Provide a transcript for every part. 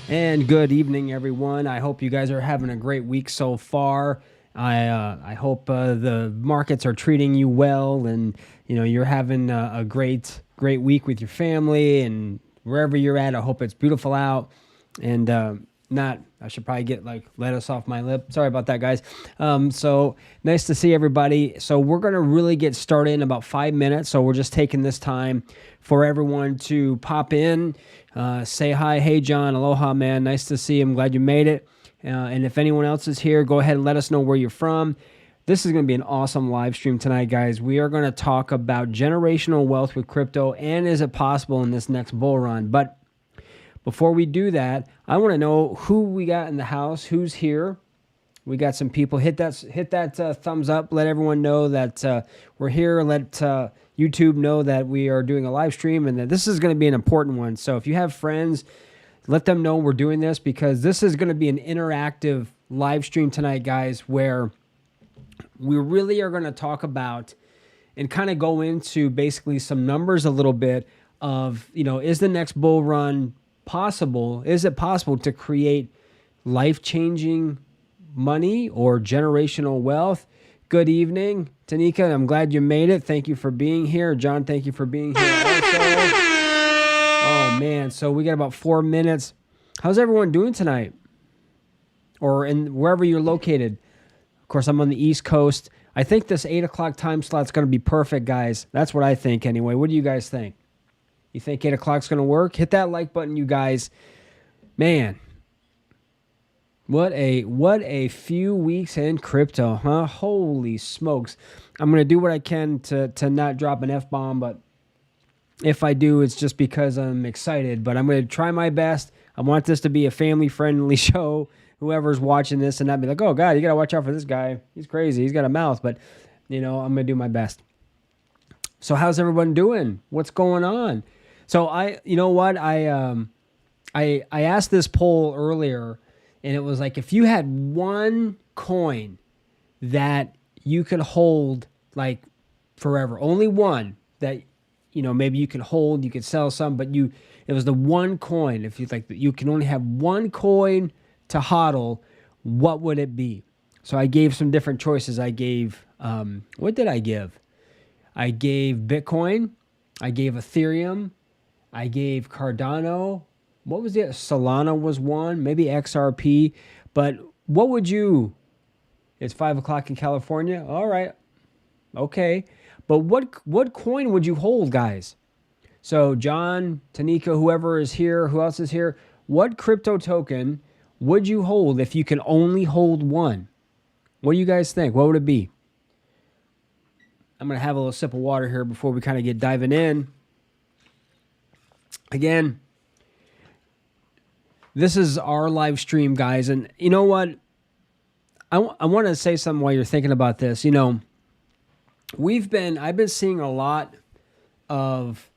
And good evening, everyone. I hope you guys are having a great week so far. I hope the markets are treating you well, and you're having a great week with your family and wherever you're at. I hope it's beautiful out, and not. I should probably get lettuce off my lip. Sorry about that, guys. So nice to see everybody. So we're gonna really get started in about 5 minutes. So we're just taking this time for everyone to pop in, say hi. Hey, John. Aloha, man. Nice to see you. I'm glad you made it. And if anyone else is here, go ahead and let us know where you're from. This is going to be an awesome live stream tonight, guys. We are going to talk about generational wealth with crypto, and is it possible in this next bull run? But before we do that, I want to know who we got in the house, who's here. We got some people. Hit that thumbs up. Let everyone know that we're here. Let YouTube know that we are doing a live stream and that this is going to be an important one. So if you have friends, let them know we're doing this, because this is going to be an interactive live stream tonight, guys, where we really are going to talk about and kind of go into basically some numbers a little bit of, is the next bull run possible? Is it possible to create life-changing money or generational wealth? Good evening, Tanika. I'm glad you made it. Thank you for being here. John, thank you for being here also. Oh, man. So we got about 4 minutes. How's everyone doing tonight? Or wherever you're located. Of course, I'm on the East Coast. I think this 8 o'clock time slot's going to be perfect, guys. That's what I think anyway. What do you guys think? You think 8 o'clock's going to work? Hit that like button, you guys. Man, what a few weeks in crypto, huh? Holy smokes. I'm going to do what I can to not drop an F-bomb, but if I do, it's just because I'm excited. But I'm going to try my best. I want this to be a family-friendly show. Whoever's watching this and not be like, oh, God, you got to watch out for this guy. He's crazy. He's got a mouth. But, I'm going to do my best. So how's everyone doing? What's going on? So I asked this poll earlier, and it was like, if you had one coin that you could hold like forever, only one that, maybe you could hold, you could sell some, but it was the one coin. If you can only have one coin to hodl, what would it be? So I gave some different choices. I gave, what did I give? I gave Bitcoin. I gave Ethereum. I gave Cardano. What was it? Solana was one. Maybe XRP. But what would you... It's 5 o'clock in California. All right. Okay. But what coin would you hold, guys? So John, Tanika, whoever is here, who else is here, what crypto token would you hold if you can only hold one? What do you guys think? What would it be? I'm going to have a little sip of water here before we kind of get diving in. Again, this is our live stream, guys. And you know what? I want to say something while you're thinking about this. I've been seeing a lot of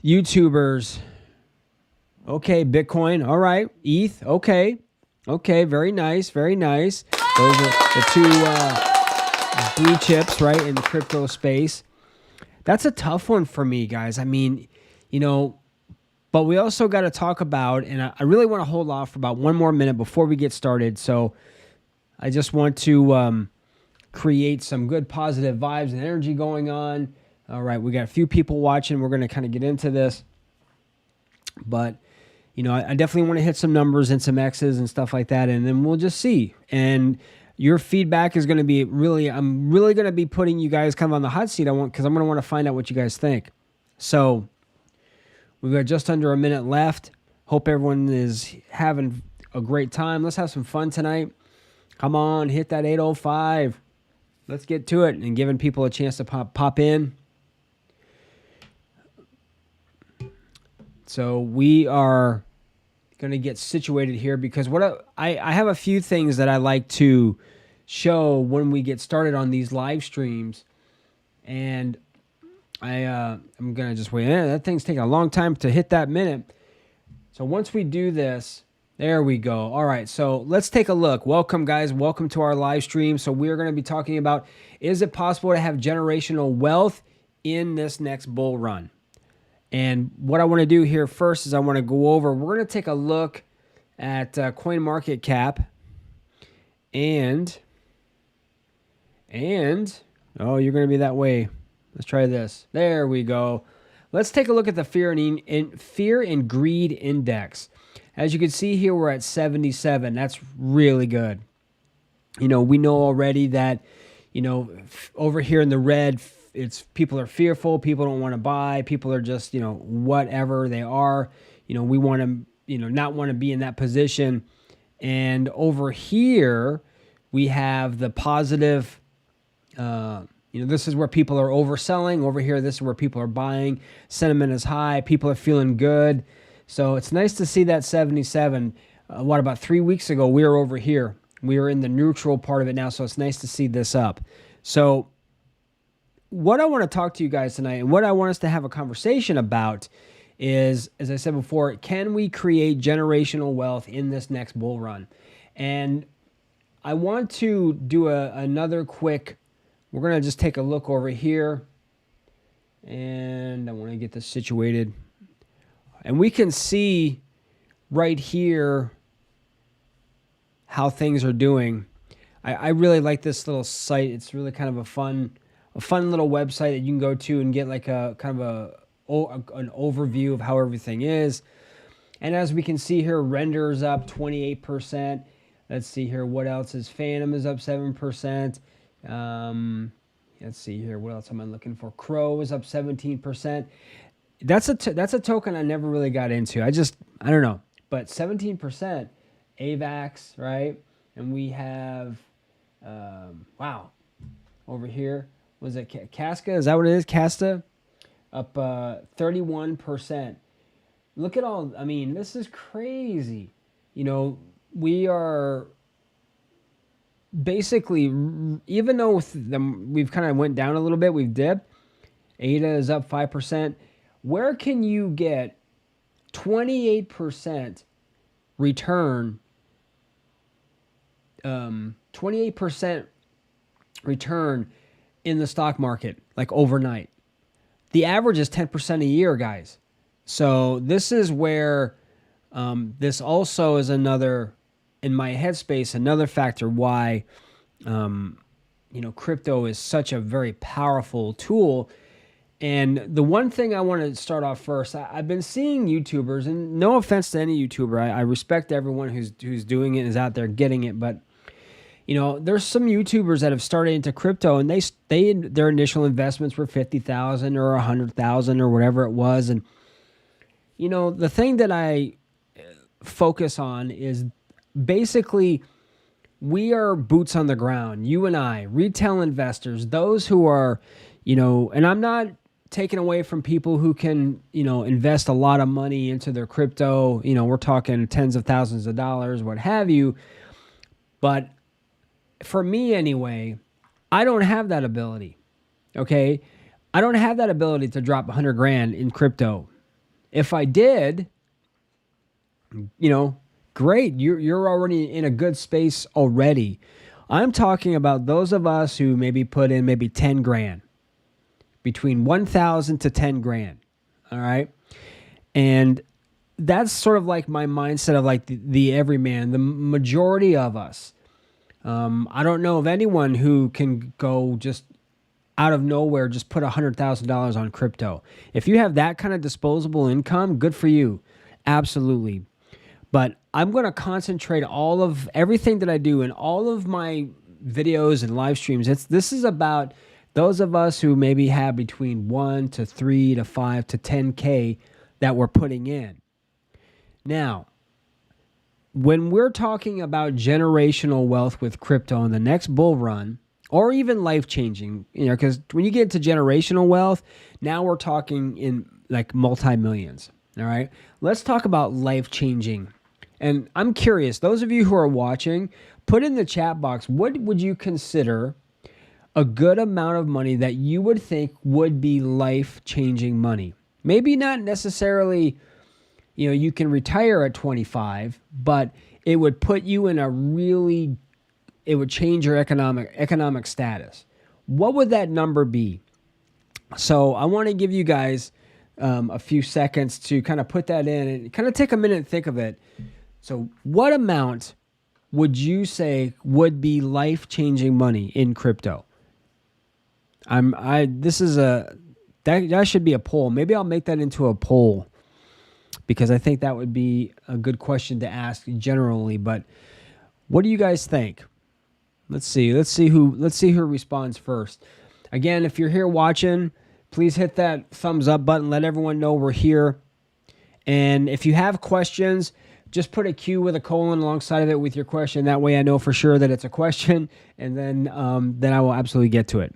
YouTubers. Okay, Bitcoin. All right. ETH. Okay. Okay. Very nice. Very nice. Those are the two blue chips, right, in the crypto space. That's a tough one for me, guys. I mean, but we also got to talk about, and I really want to hold off for about 1 more minute before we get started. So I just want to create some good positive vibes and energy going on. All right, we got a few people watching. We're going to kind of get into this. But, I definitely want to hit some numbers and some X's and stuff like that, and then we'll just see. And your feedback is going to be I'm really going to be putting you guys kind of on the hot seat. Because I'm going to want to find out what you guys think. So we've got just under a minute left. Hope everyone is having a great time. Let's have some fun tonight. Come on, hit that 805. Let's get to it and giving people a chance to pop in. So we are going to get situated here, because I have a few things that I like to show when we get started on these live streams. And I'm going to just wait. That thing's taking a long time to hit that minute. So once we do this, there we go. All right, so let's take a look. Welcome, guys. Welcome to our live stream. So we're going to be talking about, is it possible to have generational wealth in this next bull run? And what I want to do here first is I want to go over, we're going to take a look at CoinMarketCap and, oh, you're going to be that way. Let's try this. There we go. Let's take a look at the fear and greed index. As you can see here, we're at 77. That's really good. We know already that, over here in the red, it's people are fearful. People don't want to buy. People are just, whatever they are. We want to, not want to be in that position. And over here, we have the positive, this is where people are overselling. Over here, this is where people are buying. Sentiment is high. People are feeling good. So it's nice to see that 77. About 3 weeks ago, we were over here. We are in the neutral part of it now, so it's nice to see this up. So what I want to talk to you guys tonight and what I want us to have a conversation about is, as I said before, can we create generational wealth in this next bull run? And I want to do another quick, we're going to just take a look over here, and I want to get this situated. And we can see right here how things are doing. I really like this little site. It's really kind of a fun little website that you can go to and get like a kind of an overview of how everything is. And as we can see here, render is up 28%. Let's see here, what else is Phantom is up 7%. Let's see here, what else am I looking for? Crow is up 17%. That's a token I never really got into. I don't know. But 17%, AVAX, right? And we have, wow, over here, was it Casca? Is that what it is? Casta? Up 31%. Look at all, this is crazy. We are basically, even though we've kind of went down a little bit, we've dipped. ADA is up 5%. Where can you get 28% return? 28% return in the stock market, like overnight. The average is 10% a year, guys. So this is where this also is another, in my headspace, another factor why crypto is such a very powerful tool. And the one thing I want to start off first, I've been seeing YouTubers, and no offense to any YouTuber, I respect everyone who's doing it and is out there getting it, but there's some YouTubers that have started into crypto, and their initial investments were $50,000 or $100,000 or whatever it was, and the thing that I focus on is basically we are boots on the ground. You and I, retail investors, those who are, and I'm not taken away from people who can, invest a lot of money into their crypto. We're talking tens of thousands of dollars, what have you. But for me anyway, I don't have that ability. Okay. I don't have that ability to drop 100 grand in crypto. If I did, great. You're already in a good space already. I'm talking about those of us who maybe put in maybe 10 grand. Between 1,000 to 10 grand. All right. And that's sort of like my mindset of like the everyman, the majority of us. I don't know of anyone who can go just out of nowhere, just put $100,000 on crypto. If you have that kind of disposable income, good for you. Absolutely. But I'm going to concentrate all of everything that I do in all of my videos and live streams. This is about those of us who maybe have between 1 to 3 to 5 to 10K that we're putting in. Now, when we're talking about generational wealth with crypto in the next bull run, or even life-changing, because when you get to generational wealth, now we're talking in like multi-millions, all right? Let's talk about life-changing. And I'm curious, those of you who are watching, put in the chat box, what would you consider a good amount of money that you would think would be life-changing money? Maybe not necessarily, you can retire at 25, but it would put you in it would change your economic status. What would that number be? So I want to give you guys a few seconds to kind of put that in and kind of take a minute and think of it. So what amount would you say would be life-changing money in crypto? That should be a poll. Maybe I'll make that into a poll because I think that would be a good question to ask generally. But what do you guys think? Let's see who responds first. Again, if you're here watching, please hit that thumbs up button. Let everyone know we're here. And if you have questions, just put a Q with a colon alongside of it with your question. That way I know for sure that it's a question, and then I will absolutely get to it.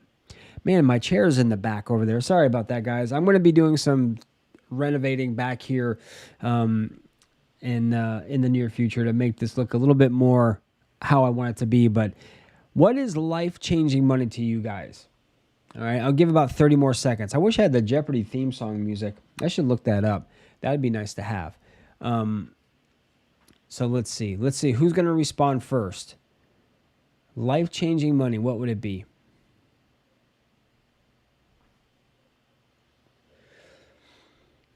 Man, my chair's in the back over there. Sorry about that, guys. I'm going to be doing some renovating back here in the near future to make this look a little bit more how I want it to be. But what is life-changing money to you guys? All right, I'll give about 30 more seconds. I wish I had the Jeopardy theme song music. I should look that up. That'd be nice to have. So let's see. Let's see who's going to respond first. Life-changing money, what would it be?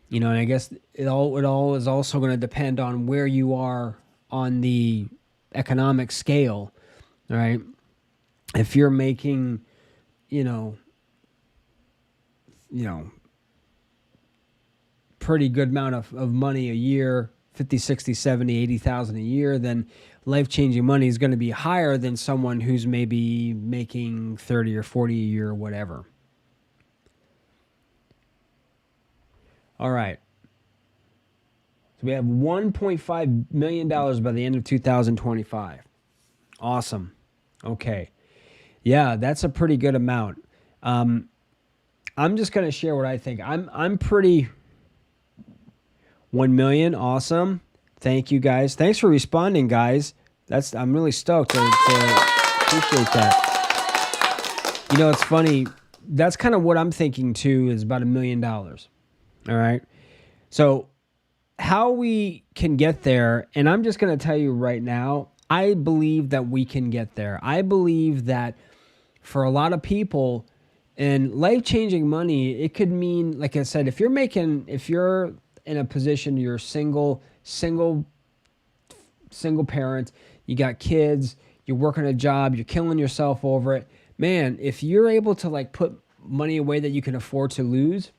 You know, and I guess it all is also going to depend on where you are on the economic scale, right? If you're making, you know, pretty good amount of money a year, 50, 60, 70, 80,000 a year, then life-changing money is going to be higher than someone who's maybe making 30 or 40 a year or whatever. All right. So we have $1.5 million by the end of 2025. Awesome. Okay. Yeah, that's a pretty good amount. I'm just going to share what I think. I'm pretty... 1 million. Awesome. Thank you, guys. Thanks for responding, guys. I'm really stoked to appreciate that. You know, it's funny. That's kind of what I'm thinking too, is about $1 million. All right. So how we can get there, and I'm just going to tell you right now, I believe that we can get there. I believe that for a lot of people, and life-changing money, it could mean, like I said, if you're in a position, you're single parent, you got kids, you're working a job, you're killing yourself over it. Man, if you're able to like put money away that you can afford to lose,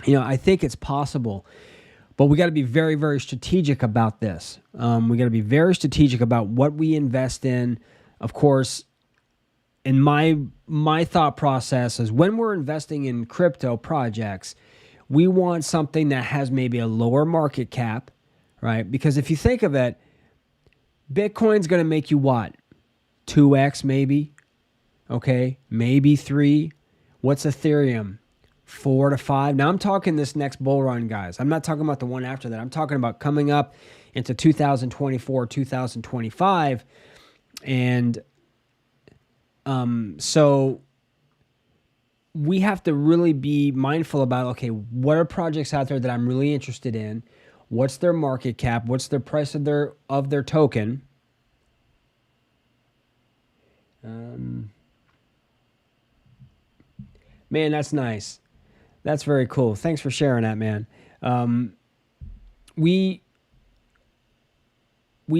you know, I think it's possible. But we got to be very, very strategic about this. We got to be very strategic about what we invest in. Of course, in my thought process is when we're investing in crypto projects, we want something that has maybe a lower market cap, right? Because if you think of it, Bitcoin's going to make you what? 2x maybe? Okay, maybe 3. What's Ethereum? 4 to 5. Now I'm talking this next bull run, guys. I'm not talking about the one after that. I'm talking about coming up into 2024, 2025. And so we have to really be mindful about, okay, what are projects out there that I'm really interested in? What's their market cap? What's their price of their token? Man, that's nice. That's very cool. Thanks for sharing that, man. We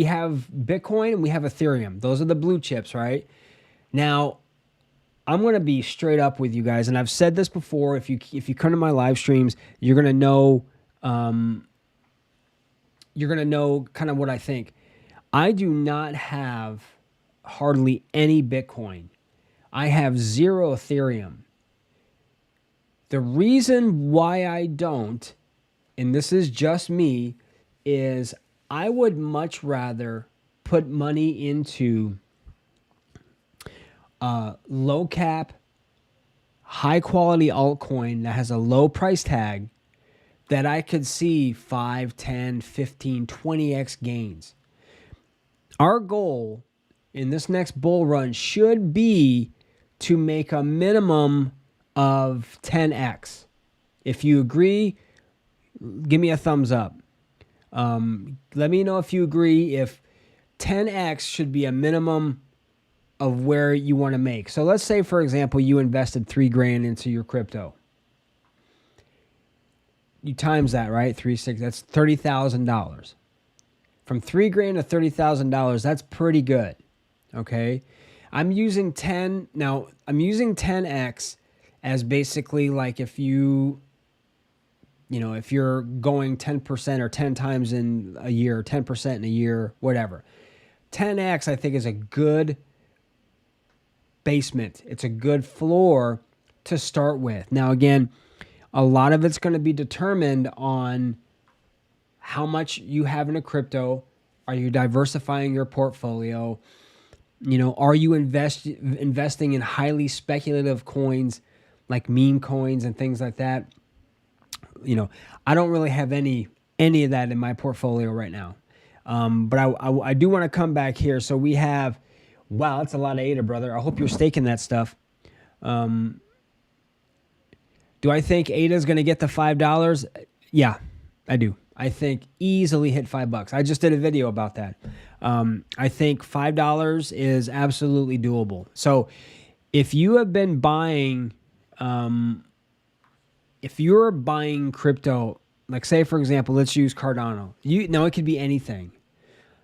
have Bitcoin and we have Ethereum. Those are the blue chips, right? Now, I'm going to be straight up with you guys, and I've said this before. If you come to my live streams, you're going to know kind of what I think. I do not have hardly any Bitcoin. I have 0 Ethereum. The reason why I don't, and this is just me, is I would much rather put money into low cap, high quality altcoin that has a low price tag that I could see 5, 10, 15, 20x gains. Our goal in this next bull run should be to make a minimum of 10x. If you agree, give me a thumbs up. Let me know if you agree if 10x should be a minimum of where you want to make. So let's say, for example, you invested $3,000 into your crypto. you times that, right? 360, that's $30,000. From $3,000 to $30,000, that's pretty good. Okay. I'm using 10x as basically like if you're going 10% or 10 times in a year, 10% in a year, whatever. 10x I think is a good basement. It's a good floor to start with. Now, again, a lot of it's going to be determined on how much you have in a crypto. Are you diversifying your portfolio? Are you investing in highly speculative coins like meme coins and things like that? I don't really have any of that in my portfolio right now. But I do want to come back here. So we have, wow, that's a lot of ADA, brother. I hope you're staking that stuff. Do I think ADA is going to get the $5? Yeah, I do. I think easily hit $5. I just did a video about that. I think $5 is absolutely doable. So if you have been buying, if you're buying crypto, like say, for example, let's use Cardano. It could be anything.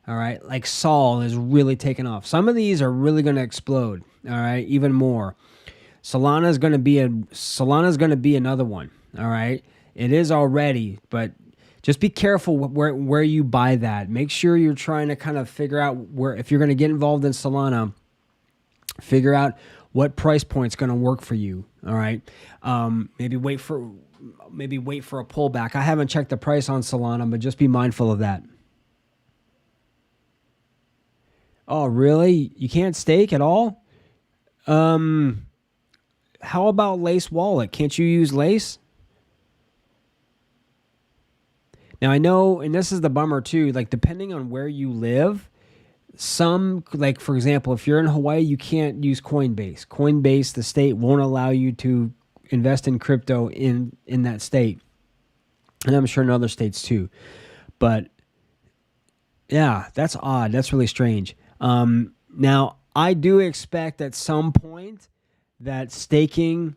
All right. Like Sol is really taking off. Some of these are really going to explode. All right. Even more. Solana is going to be another one. All right. It is already, but just be careful where you buy that. Make sure you're trying to kind of figure out if you're going to get involved in Solana, figure out what price point's going to work for you. All right. Maybe wait for a pullback. I haven't checked the price on Solana, but just be mindful of that. Oh, really? You can't stake at all? How about Lace Wallet? Can't you use Lace? Now, I know, and this is the bummer too, like depending on where you live, like for example, if you're in Hawaii, you can't use Coinbase. Coinbase, the state won't allow you to invest in crypto in that state. And I'm sure in other states too. But yeah, that's odd. That's really strange. Now, I do expect at some point that staking,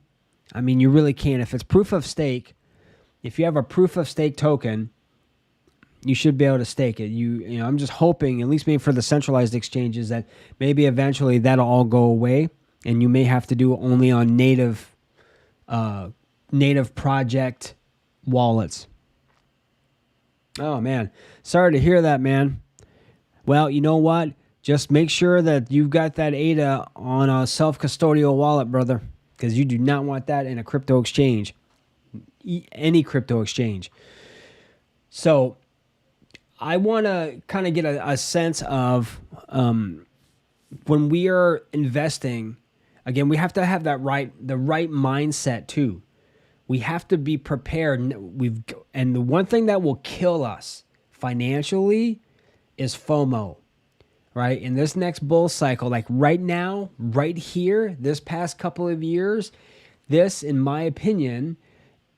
I mean, you really can. If it's proof of stake, if you have a proof of stake token, you should be able to stake it. I'm just hoping, at least maybe for the centralized exchanges, that maybe eventually that'll all go away, and you may have to do it only on native project wallets. Oh man, sorry to hear that, man. Well, you know what? Just make sure that you've got that ADA on a self-custodial wallet, brother, because you do not want that in a crypto exchange, any crypto exchange. So I want to kind of get a sense of when we are investing, again, we have to have the right mindset too. We have to be prepared. And the one thing that will kill us financially is FOMO, right? In this next bull cycle, like right now, right here, this past couple of years, this, in my opinion,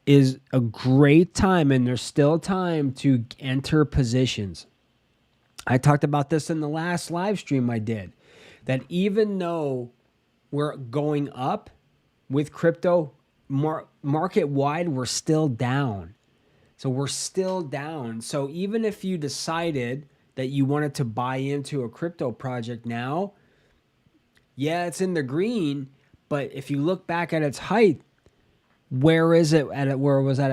is a great time, and there's still time to enter positions. I talked about this in the last live stream I did, that even though we're going up with crypto, market-wide, we're still down. So we're still down. So even if you decided that you wanted to buy into a crypto project now, yeah, it's in the green, but if you look back at its height, where is it at? Where was that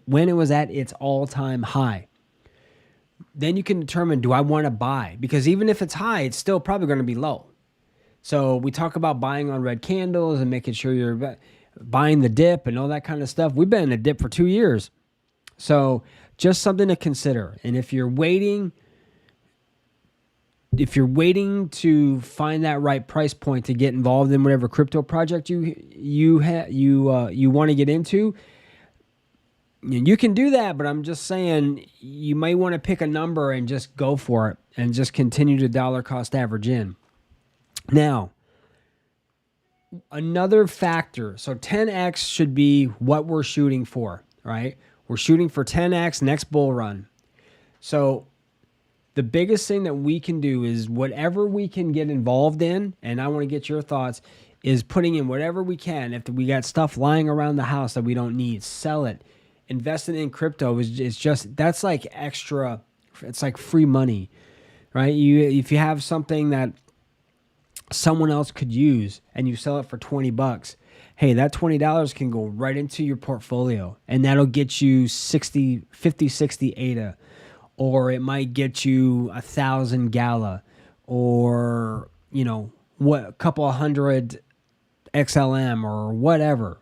when it was at its all-time high? Then you can determine, do I want to buy? Because even if it's high, it's still probably going to be low. So we talk about buying on red candles and making sure you're buying the dip and all that kind of stuff. We've been in a dip for 2 years. So just something to consider. And if you're waiting to find that right price point to get involved in whatever crypto project you want to get into, you can do that, but I'm just saying you might want to pick a number and just go for it and just continue to dollar cost average in. Now, another factor. So 10x should be what we're shooting for, right? We're shooting for 10x next bull run. So the biggest thing that we can do is whatever we can get involved in, and I want to get your thoughts, is putting in whatever we can. If we got stuff lying around the house that we don't need, sell it. investing in crypto is just, that's like extra. It's like free money, right? If you have something that someone else could use and you sell it for $20, hey, that $20 can go right into your portfolio, and that'll get you 60 ADA, or it might get you 1,000 Gala, or what, a couple of hundred XLM or whatever.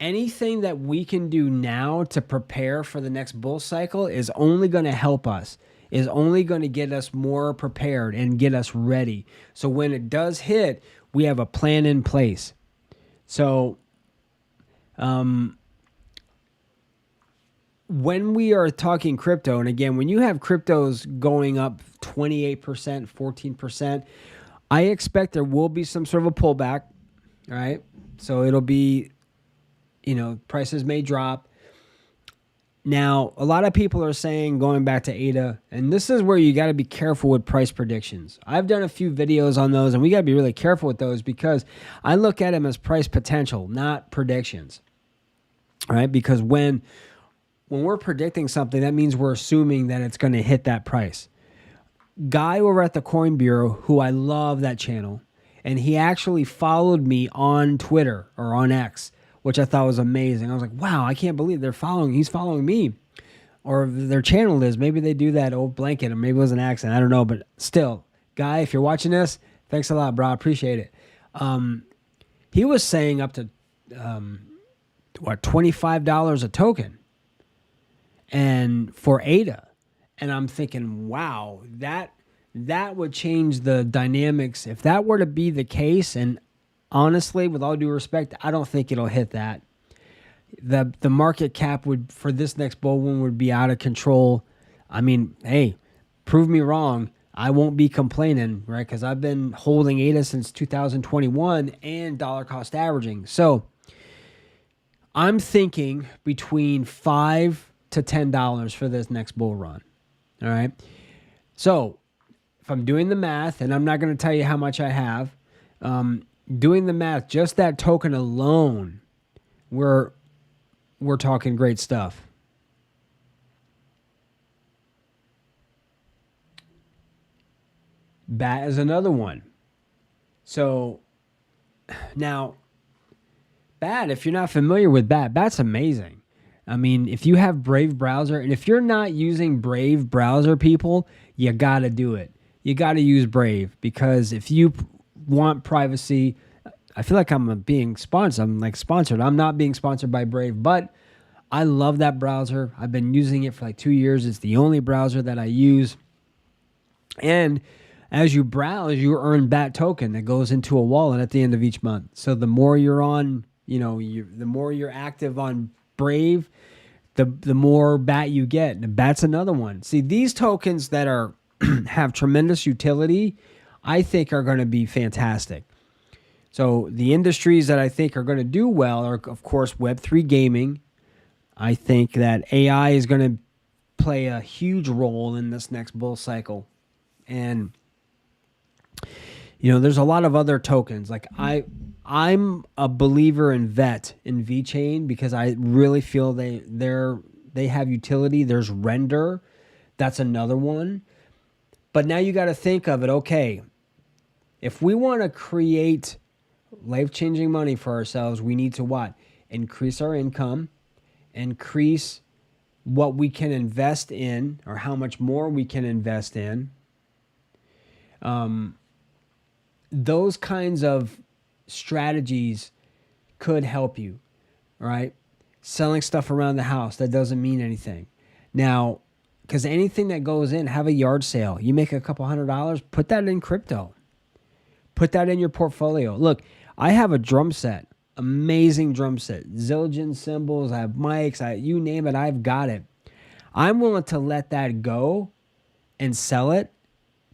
Anything that we can do now to prepare for the next bull cycle is only going to help us, is only going to get us more prepared and get us ready. So when it does hit, we have a plan in place. So when we are talking crypto, and again, when you have cryptos going up 28%, 14%, I expect there will be some sort of a pullback, all right? So it'll be, prices may drop. Now, a lot of people are saying, going back to ADA, and this is where you got to be careful with price predictions. I've done a few videos on those, and we got to be really careful with those because I look at them as price potential, not predictions. All right? Because when we're predicting something, that means we're assuming that it's going to hit that price. Guy over at the Coin Bureau, who I love that channel, and he actually followed me on Twitter or on X, which I thought was amazing. I was like, wow, I can't believe he's following me. Or their channel is. Maybe they do that old blanket, or maybe it was an accident. I don't know. But still, Guy, if you're watching this, thanks a lot, bro. I appreciate it. He was saying up to, $25 a token and for ADA. And I'm thinking, wow, that would change the dynamics. If that were to be the case, and honestly, with all due respect, I don't think it'll hit that. The market cap would, for this next bull one, would be out of control. I mean, hey, prove me wrong. I won't be complaining, right? Because I've been holding ADA since 2021 and dollar cost averaging. So I'm thinking between $5 to $10 for this next bull run. All right. So if I'm doing the math, and I'm not going to tell you how much I have, doing the math, just that token alone, we're talking great stuff. BAT is another one. So now, BAT, if you're not familiar with BAT, BAT's amazing. I mean, if you have Brave browser, and if you're not using Brave browser, people, you got to do it. You got to use Brave, because if you want privacy, I feel like I'm being sponsored. I'm like sponsored. I'm not being sponsored by Brave, but I love that browser. I've been using it for like 2 years. It's the only browser that I use. And as you browse, you earn BAT token that goes into a wallet at the end of each month. So the more you're on, the more you're active on Brave, the more BAT you get. And BAT's another one. See, these tokens that are have tremendous utility, I think are going to be fantastic. So the industries that I think are going to do well are, of course, Web3 gaming. I think that AI is going to play a huge role in this next bull cycle. And, there's a lot of other tokens. Like I'm a believer in VET, in VeChain, because I really feel they have utility. There's Render. That's another one. But now you got to think of it, okay, if we want to create life-changing money for ourselves, we need to what? Increase our income, increase what we can invest in, or how much more we can invest in. Those kinds of strategies could help you, right? Selling stuff around the house, that doesn't mean anything. Now, because anything that goes in, have a yard sale. You make a couple $100, put that in crypto. Put that in your portfolio. Look, I have a drum set, amazing drum set, zillion cymbals, I have mics, you name it, I've got it. I'm willing to let that go and sell it,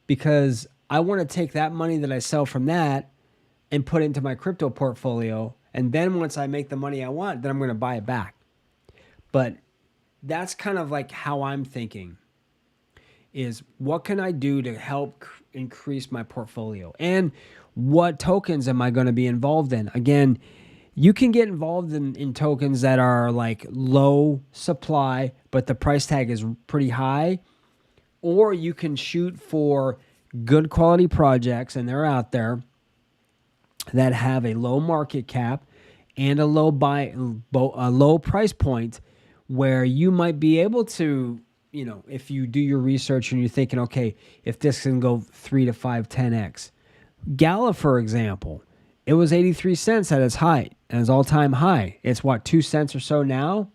because I want to take that money that I sell from that and put it into my crypto portfolio. And then once I make the money I want, then I'm going to buy it back. But that's kind of like how I'm thinking, is what can I do to help increase my portfolio? And what tokens am I going to be involved in? Again, You can get involved in tokens that are like low supply, but the price tag is pretty high. Or you can shoot for good quality projects, and they're out there, that have a low market cap and a low price point, where you might be able to, if you do your research and you're thinking, okay, if this can go 3 to 5, 10x. Gala, for example, it was 83 cents at its height, at its all-time high. It's what, 2 cents or so now?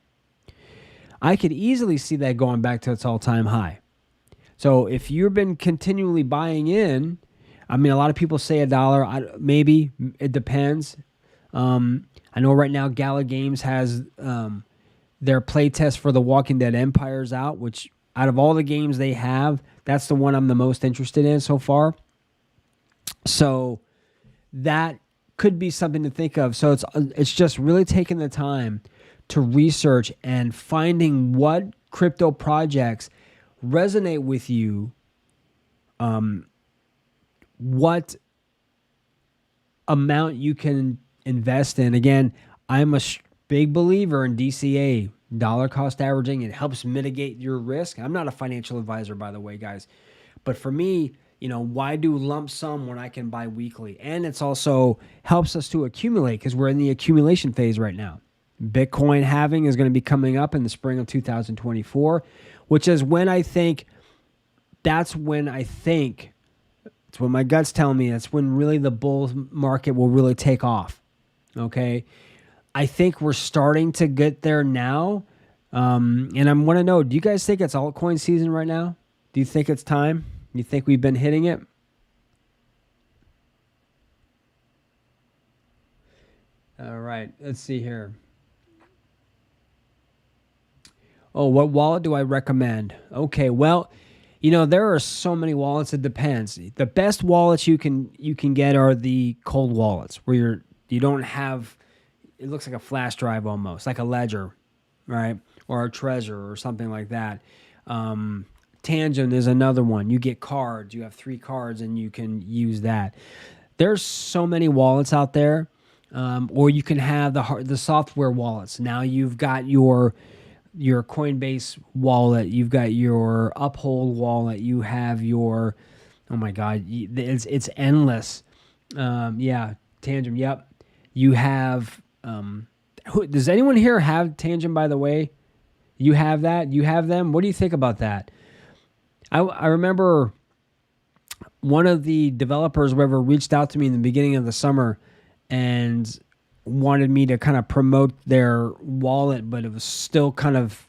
I could easily see that going back to its all-time high. So if you've been continually buying in, I mean, a lot of people say $1. Maybe it depends. I know right now Gala Games has their playtest for The Walking Dead Empire's out, which out of all the games they have, that's the one I'm the most interested in so far. So that could be something to think of. So it's just really taking the time to research and finding what crypto projects resonate with you, what amount you can invest in. Again, I'm a big believer in DCA, dollar cost averaging. It helps mitigate your risk. I'm not a financial advisor, by the way, guys. But for me, why do lump sum when I can buy weekly? And it's also helps us to accumulate, because we're in the accumulation phase right now. Bitcoin halving is going to be coming up in the spring of 2024, which is when that's what my gut's telling me. That's when really the bull market will really take off. Okay. I think we're starting to get there now. And I want to know, do you guys think it's altcoin season right now? Do you think it's time? You think we've been hitting it? All right. Let's see here. Oh, what wallet do I recommend? Okay, well, there are so many wallets. It depends. The best wallets you can get are the cold wallets, where you don't have. It looks like a flash drive almost, like a Ledger, right, or a Trezor or something like that. Tangent is another one. You get cards. You have 3 cards, and you can use that. There's so many wallets out there, or you can have the software wallets. Now you've got your Coinbase wallet, you've got your Uphold wallet, you have your, oh my God, it's endless. Yeah, Tangent, yep. You have, does anyone here have Tangent, by the way? You have that? You have them? What do you think about that? I remember one of the developers, whoever, reached out to me in the beginning of the summer and wanted me to kind of promote their wallet, but it was still kind of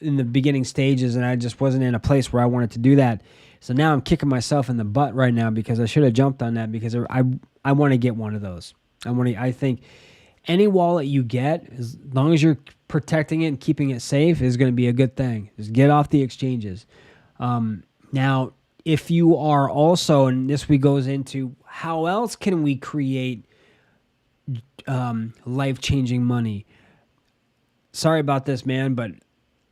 in the beginning stages, and I just wasn't in a place where I wanted to do that. So now I'm kicking myself in the butt right now, because I should have jumped on that, because I want to get one of those. I think any wallet you get, as long as you're protecting it and keeping it safe, is going to be a good thing. Just get off the exchanges. Now, if you are also, and this goes into how else can we create life-changing money. Sorry about this, man, but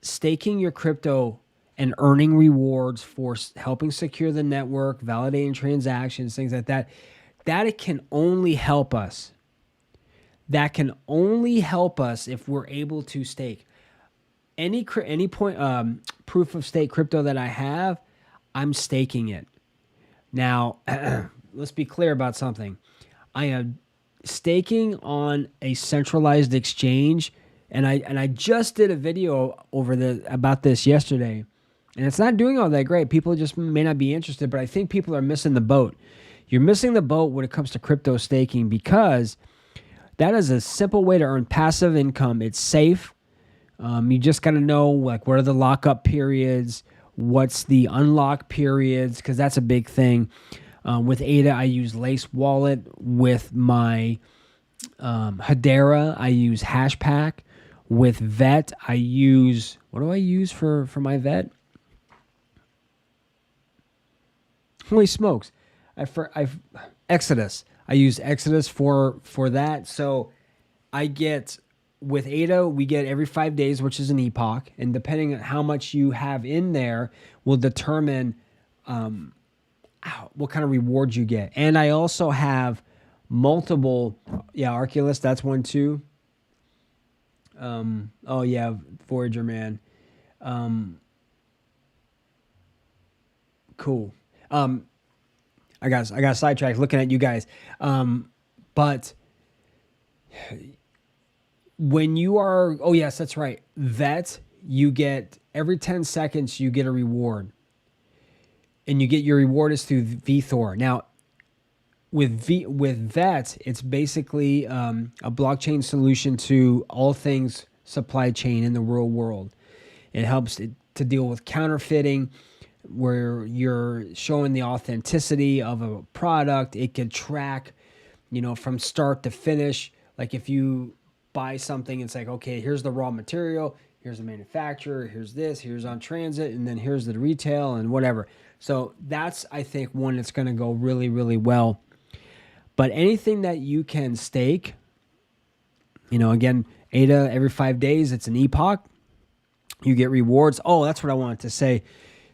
staking your crypto and earning rewards for helping secure the network, validating transactions, things like that, that can only help us. That can only help us if we're able to stake. Any point proof of stake crypto that I have, I'm staking it. Now, let's be clear about something. I am staking on a centralized exchange, and I just did a video about this yesterday, and it's not doing all that great. People just may not be interested, but I think people are missing the boat. You're missing the boat when it comes to crypto staking, because that is a simple way to earn passive income. It's safe. You just got to know, like, what are the lockup periods, what's the unlock periods, because that's a big thing. With ADA, I use Lace Wallet. With my Hedera, I use Hashpack. With VET, I use, what do I use for my VET? Holy smokes. I've Exodus. I use Exodus for that. So I get, with ADA, we get every 5 days, which is an epoch. And depending on how much you have in there will determine what kind of rewards you get. And I also have multiple, yeah, Arculus, that's one too. Oh yeah, Voyager, man. Um, cool. Um, I got sidetracked looking at you guys. But when you are, oh yes, that's right. Vet, you get every 10 seconds you get a reward, and you get your reward is through VThor. Now with Vet, it's basically a blockchain solution to all things supply chain in the real world. It helps to deal with counterfeiting, where you're showing the authenticity of a product. It can track, from start to finish. Like if you buy something, it's like, okay, here's the raw material, here's the manufacturer, here's this, here's on transit, and then here's the retail and whatever. So that's, I think, one that's going to go really, really well. But anything that you can stake, again, ADA every 5 days, it's an epoch. You get rewards. Oh, that's what I wanted to say.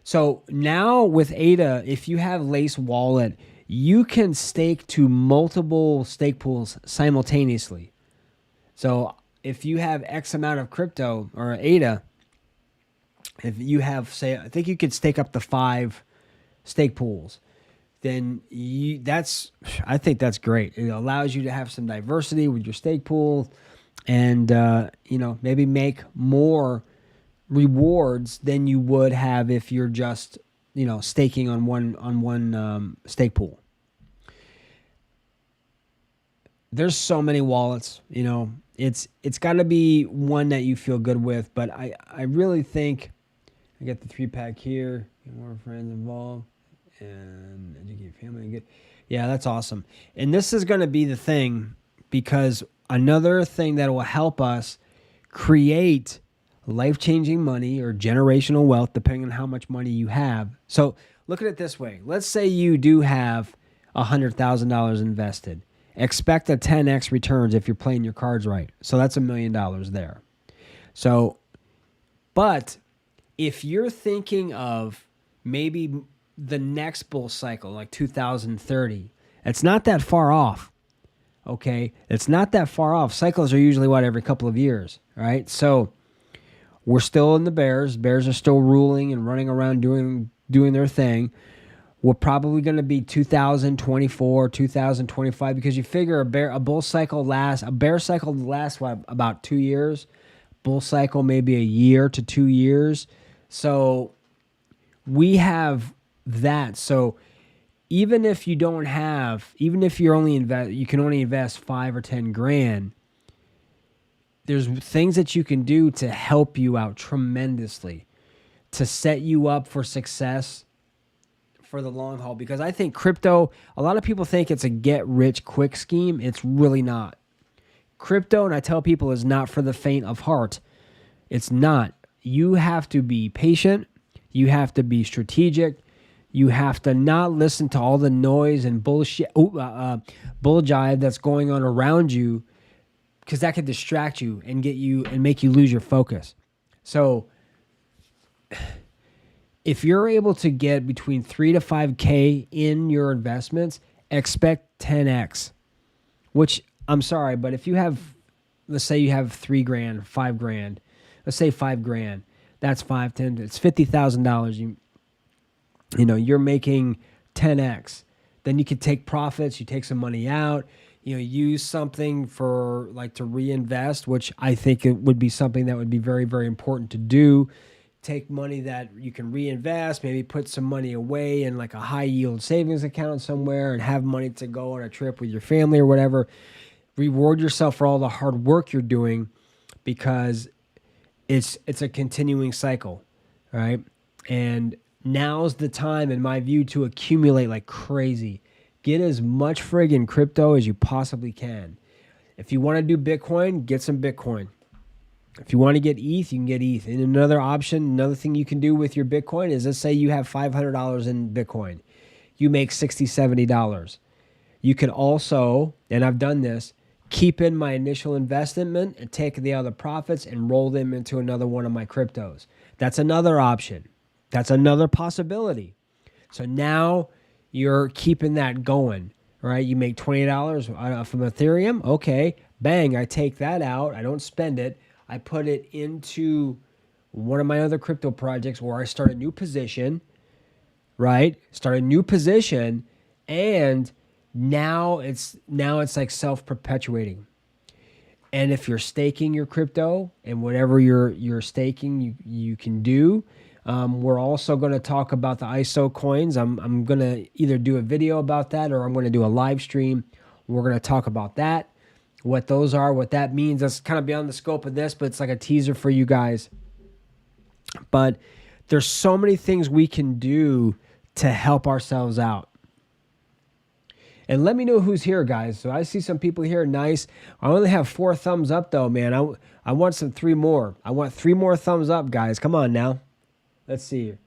So now with ADA, if you have Lace Wallet, you can stake to multiple stake pools simultaneously. So if you have X amount of crypto or ADA, if you have, say, I think you could stake up to 5 stake pools. Then I think that's great. It allows you to have some diversity with your stake pool, and maybe make more rewards than you would have if you're just staking on one stake pool. There's so many wallets. It's got to be one that you feel good with. But I really think I got the 3-pack here. Get more friends involved. And educate family and good. Yeah, that's awesome. And this is going to be the thing, because another thing that will help us create life-changing money or generational wealth, depending on how much money you have. So look at it this way. Let's say you do have $100,000 invested. Expect a 10x returns if you're playing your cards right. So that's $1 million there. So, but if you're thinking of maybe the next bull cycle, like 2030, it's not that far off. Okay, it's not that far off. Cycles are usually every couple of years, right? So we're still in the bears. Bears are still ruling and running around doing their thing. We're probably going to be 2024, 2025, because you figure a bear cycle lasts about 2 years. Bull cycle maybe a year to 2 years. So we have that. So even if you don't have, even if you're you can only invest 5 or 10 grand, there's things that you can do to help you out tremendously, to set you up for success for the long haul. Because I think crypto, a lot of people think it's a get rich quick scheme. It's really not. Crypto, and I tell people, is not for the faint of heart. It's not. You have to be patient. You have to be strategic. You have to not listen to all the noise and bullshit, bull jive that's going on around you, because that could distract you and get you and make you lose your focus. So if you're able to get between 3 to 5K in your investments, expect 10X, which I'm sorry, but if you have, let's say you have 3 grand, 5 grand, let's say 5 grand, that's 5, 10, it's $50,000. You're making 10X. Then you could take profits, you take some money out, use something for to reinvest, which I think it would be something that would be very, very important to do. Take money that you can reinvest, maybe put some money away in a high yield savings account somewhere, and have money to go on a trip with your family or whatever. Reward yourself for all the hard work you're doing, because it's a continuing cycle, right? And now's the time, in my view, to accumulate like crazy. Get as much friggin' crypto as you possibly can. If you want to do Bitcoin, get some Bitcoin. If you want to get ETH, you can get ETH. And another option, another thing you can do with your Bitcoin is, let's say you have $500 in Bitcoin. You make $60, $70. You can also, and I've done this, keep in my initial investment and take the other profits and roll them into another one of my cryptos. That's another option. That's another possibility. So now you're keeping that going, All right, you make $20 from Ethereum. Okay, bang, I take that out. I don't spend it. I put it into one of my other crypto projects where I start a new position, right? Start a new position, and now it's like self-perpetuating. And if you're staking your crypto and whatever you're staking, you can do. We're also going to talk about the ISO coins. I'm going to either do a video about that or I'm going to do a live stream. We're going to talk about that, what those are, what that means. That's kind of beyond the scope of this, but it's like a teaser for you guys. But there's so many things we can do to help ourselves out. And let me know who's here, guys. So I see some people here. Nice. I only have 4 thumbs up, though, man. I want 3 more. I want 3 more thumbs up, guys. Come on now. Let's see here.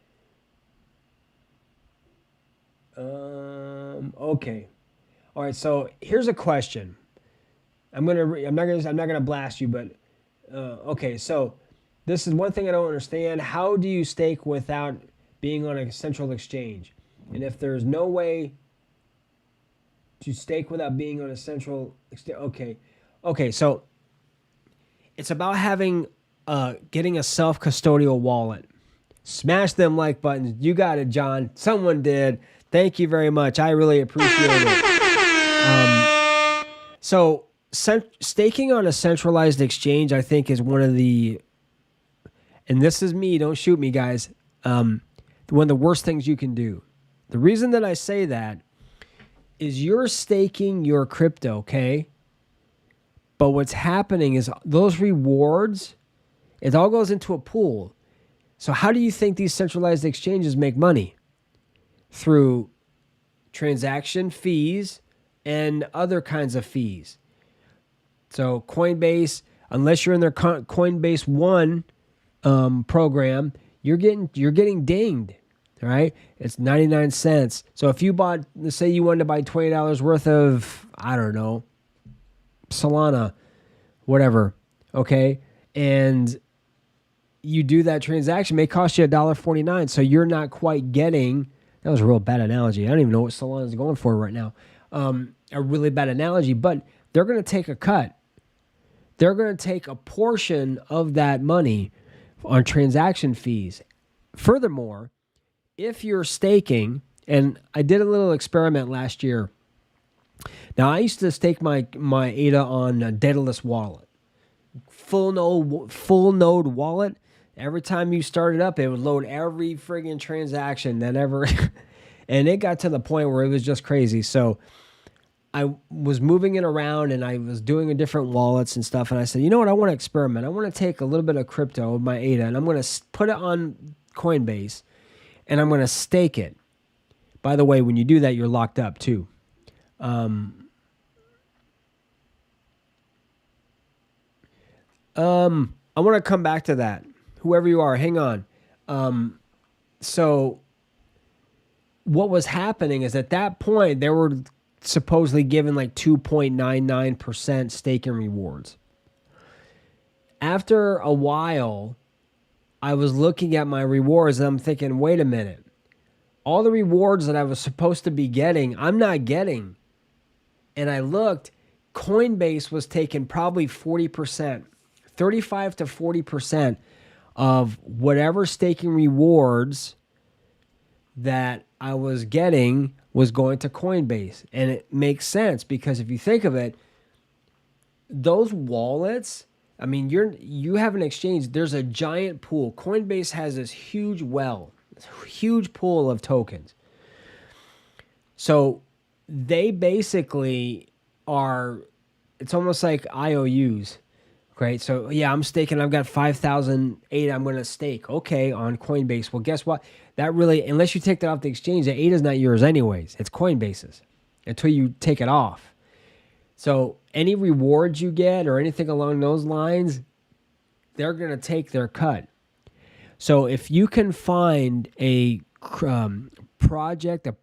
Okay. All right. So here's a question. I'm not gonna blast you, but okay. So this is one thing I don't understand. How do you stake without being on a central exchange? And if there's no way to stake without being on a central exchange, okay. So it's about getting a self-custodial wallet. Smash them like buttons. You got it, John. Someone did. Thank you very much. I really appreciate it. So staking on a centralized exchange, I think, is one of the, and this is me, don't shoot me, guys, one of the worst things you can do. The reason that I say that is you're staking your crypto, okay? But what's happening is those rewards, it all goes into a pool. So how do you think these centralized exchanges make money? Through transaction fees and other kinds of fees. So Coinbase, unless you're in their Coinbase One program, you're getting dinged. All right, it's 99 cents. So if you bought, let's say you wanted to buy $20 worth of, I don't know, Solana, whatever, okay, and you do that transaction, it may cost you $1.49. So you're not quite getting. That was a real bad analogy. I don't even know what Solana is going for right now. A really bad analogy, but they're going to take a cut. They're going to take a portion of that money on transaction fees. Furthermore, if you're staking, and I did a little experiment last year. Now, I used to stake my ADA on a Daedalus wallet. Full node wallet. Every time you started up, it would load every friggin' transaction that ever, and it got to the point where it was just crazy. So I was moving it around and I was doing different wallets and stuff. And I said, you know what? I want to experiment. I want to take a little bit of crypto of my ADA and I'm going to put it on Coinbase and I'm going to stake it. By the way, when you do that, you're locked up too. I want to come back to that. Whoever you are, hang on. So what was happening is at that point, they were supposedly given like 2.99% staking rewards. After a while, I was looking at my rewards and I'm thinking, wait a minute. All the rewards that I was supposed to be getting, I'm not getting. And I looked, Coinbase was taking probably 40%, 35 to 40% of whatever staking rewards that I was getting was going to Coinbase. And it makes sense because if you think of it, those wallets, I mean, you have an exchange, there's a giant pool. Coinbase has this huge huge pool of tokens. So they basically are, it's almost like IOUs. Great. So yeah, I'm staking. I've got 5,008. I'm going to stake. Okay, on Coinbase. Well, guess what? That really, unless you take that off the exchange, the ADA is not yours anyways. It's Coinbase's until you take it off. So any rewards you get or anything along those lines, they're going to take their cut. So if you can find a project, a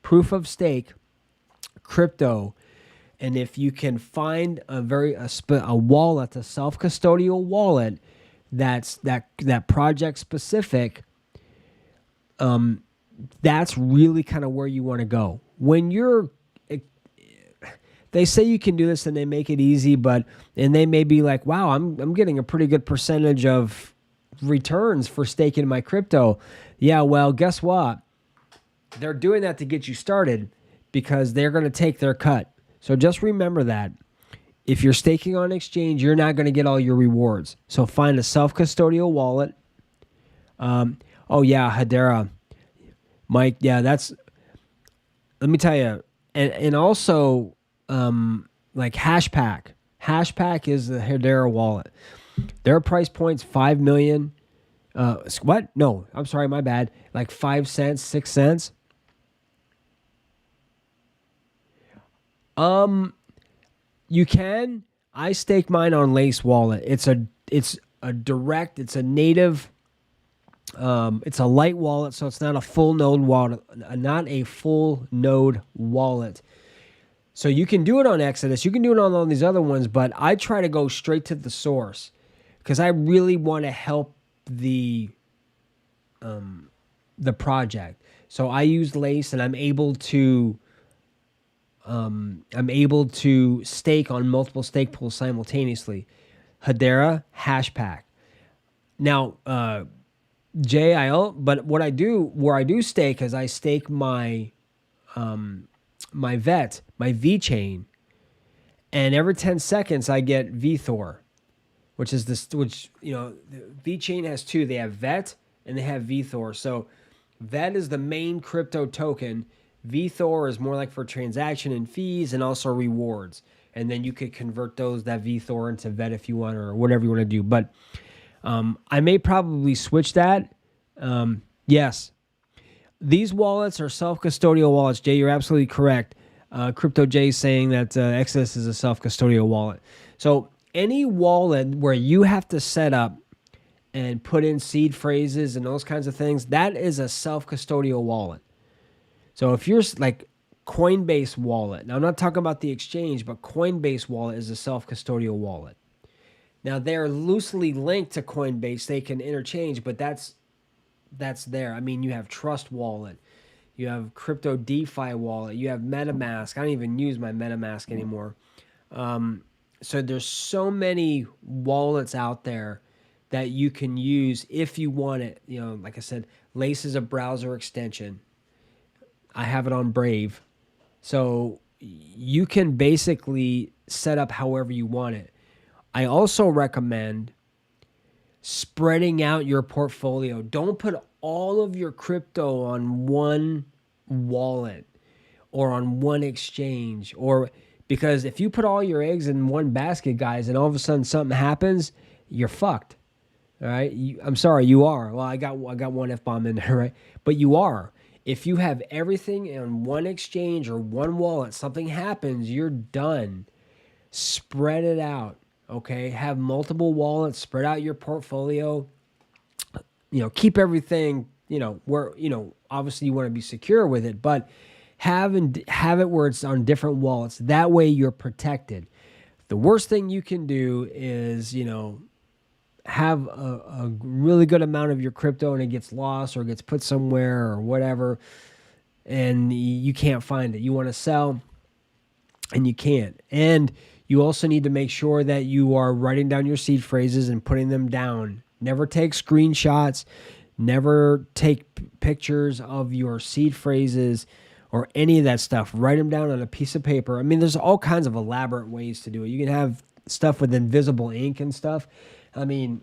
proof of stake crypto. And if you can find a wallet, a self-custodial wallet that's that project specific, that's really kind of where you want to go. when you're, they say you can do this and they make it easy, and they may be like, wow, I'm getting a pretty good percentage of returns for staking my crypto. Yeah, well, guess what? They're doing that to get you started because they're going to take their cut. So just remember that. If you're staking on exchange, you're not going to get all your rewards. So find a self-custodial wallet. Oh, yeah, Hedera. Mike, yeah, let me tell you. And also, like Hashpack. Hashpack is the Hedera wallet. Their price point's 5 million. What? No, I'm sorry, my bad. Like 5 cents, 6 cents. You can. I stake mine on Lace Wallet. It's a native. It's a light wallet, so it's not a full node wallet. So you can do it on Exodus. You can do it on all these other ones, but I try to go straight to the source because I really want to help the project. So I use Lace, and I'm able to stake on multiple stake pools simultaneously. Hedera, Hashpack. Now, but what I do, where I do stake, is I stake my my VeChain, and every 10 seconds I get VeThor, which VeChain has two. They have VET and they have VeThor. So VET is the main crypto token. VeThor is more like for transaction and fees and also rewards. And then you could convert that VeThor into VET if you want, or whatever you want to do. But I may probably switch that. Yes. These wallets are self-custodial wallets. Jay, you're absolutely correct. Crypto Jay is saying that Exodus is a self-custodial wallet. So any wallet where you have to set up and put in seed phrases and those kinds of things, that is a self-custodial wallet. So if you're like Coinbase wallet, now I'm not talking about the exchange, but Coinbase wallet is a self-custodial wallet. Now they're loosely linked to Coinbase. They can interchange, but that's there. I mean, you have Trust Wallet, you have Crypto DeFi Wallet, you have MetaMask. I don't even use my MetaMask anymore. So there's so many wallets out there that you can use if you want it. Like I said, Lace is a browser extension. I have it on Brave. So you can basically set up however you want it. I also recommend spreading out your portfolio. Don't put all of your crypto on one wallet or on one exchange, because if you put all your eggs in one basket, guys, and all of a sudden something happens, you're fucked. All right? I'm sorry, you are. Well, I got one F-bomb in there, right? But you are. If you have everything in one exchange or one wallet, something happens, you're done. Spread it out, okay? Have multiple wallets, spread out your portfolio. Keep everything, where, obviously you want to be secure with it, but have it where it's on different wallets. That way you're protected. The worst thing you can do is, have a really good amount of your crypto and it gets lost or gets put somewhere or whatever, and you can't find it. You want to sell and you can't. And you also need to make sure that you are writing down your seed phrases and putting them down. Never take screenshots. Never take pictures of your seed phrases or any of that stuff. Write them down on a piece of paper. I mean, there's all kinds of elaborate ways to do it. You can have stuff with invisible ink and stuff. I mean,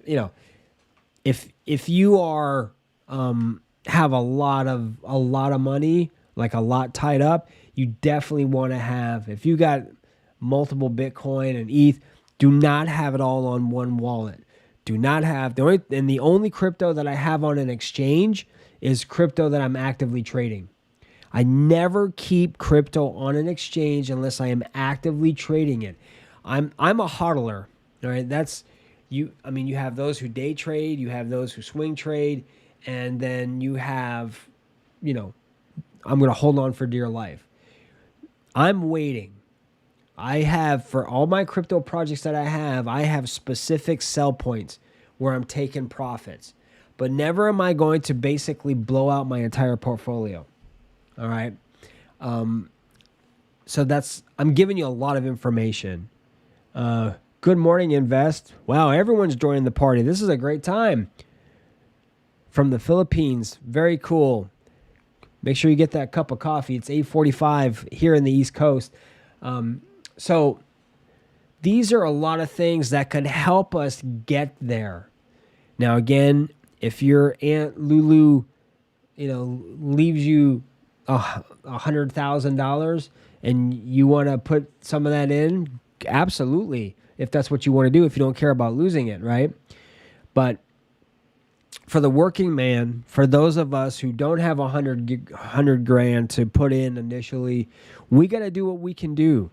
if you are have a lot of money, like a lot tied up, you definitely want to have. If you got multiple Bitcoin and ETH, do not have it all on one wallet. Do not have the only crypto that I have on an exchange is crypto that I'm actively trading. I never keep crypto on an exchange unless I am actively trading it. I'm a hodler. All right, that's you. I mean, you have those who day trade, you have those who swing trade, and then you have, I'm going to hold on for dear life. I'm waiting. I have, for all my crypto projects that I have specific sell points where I'm taking profits. But never am I going to basically blow out my entire portfolio. All right. So I'm giving you a lot of information. Good morning, Invest. Wow, everyone's joining the party. This is a great time. From the Philippines. Very cool. Make sure you get that cup of coffee. It's 8:45 here in the East Coast. So these are a lot of things that could help us get there. Now, again, if your Aunt Lulu, leaves you $100,000 and you want to put some of that in, absolutely. If that's what you want to do, if you don't care about losing it, right? But for the working man, for those of us who don't have 100 grand to put in initially, we got to do what we can do.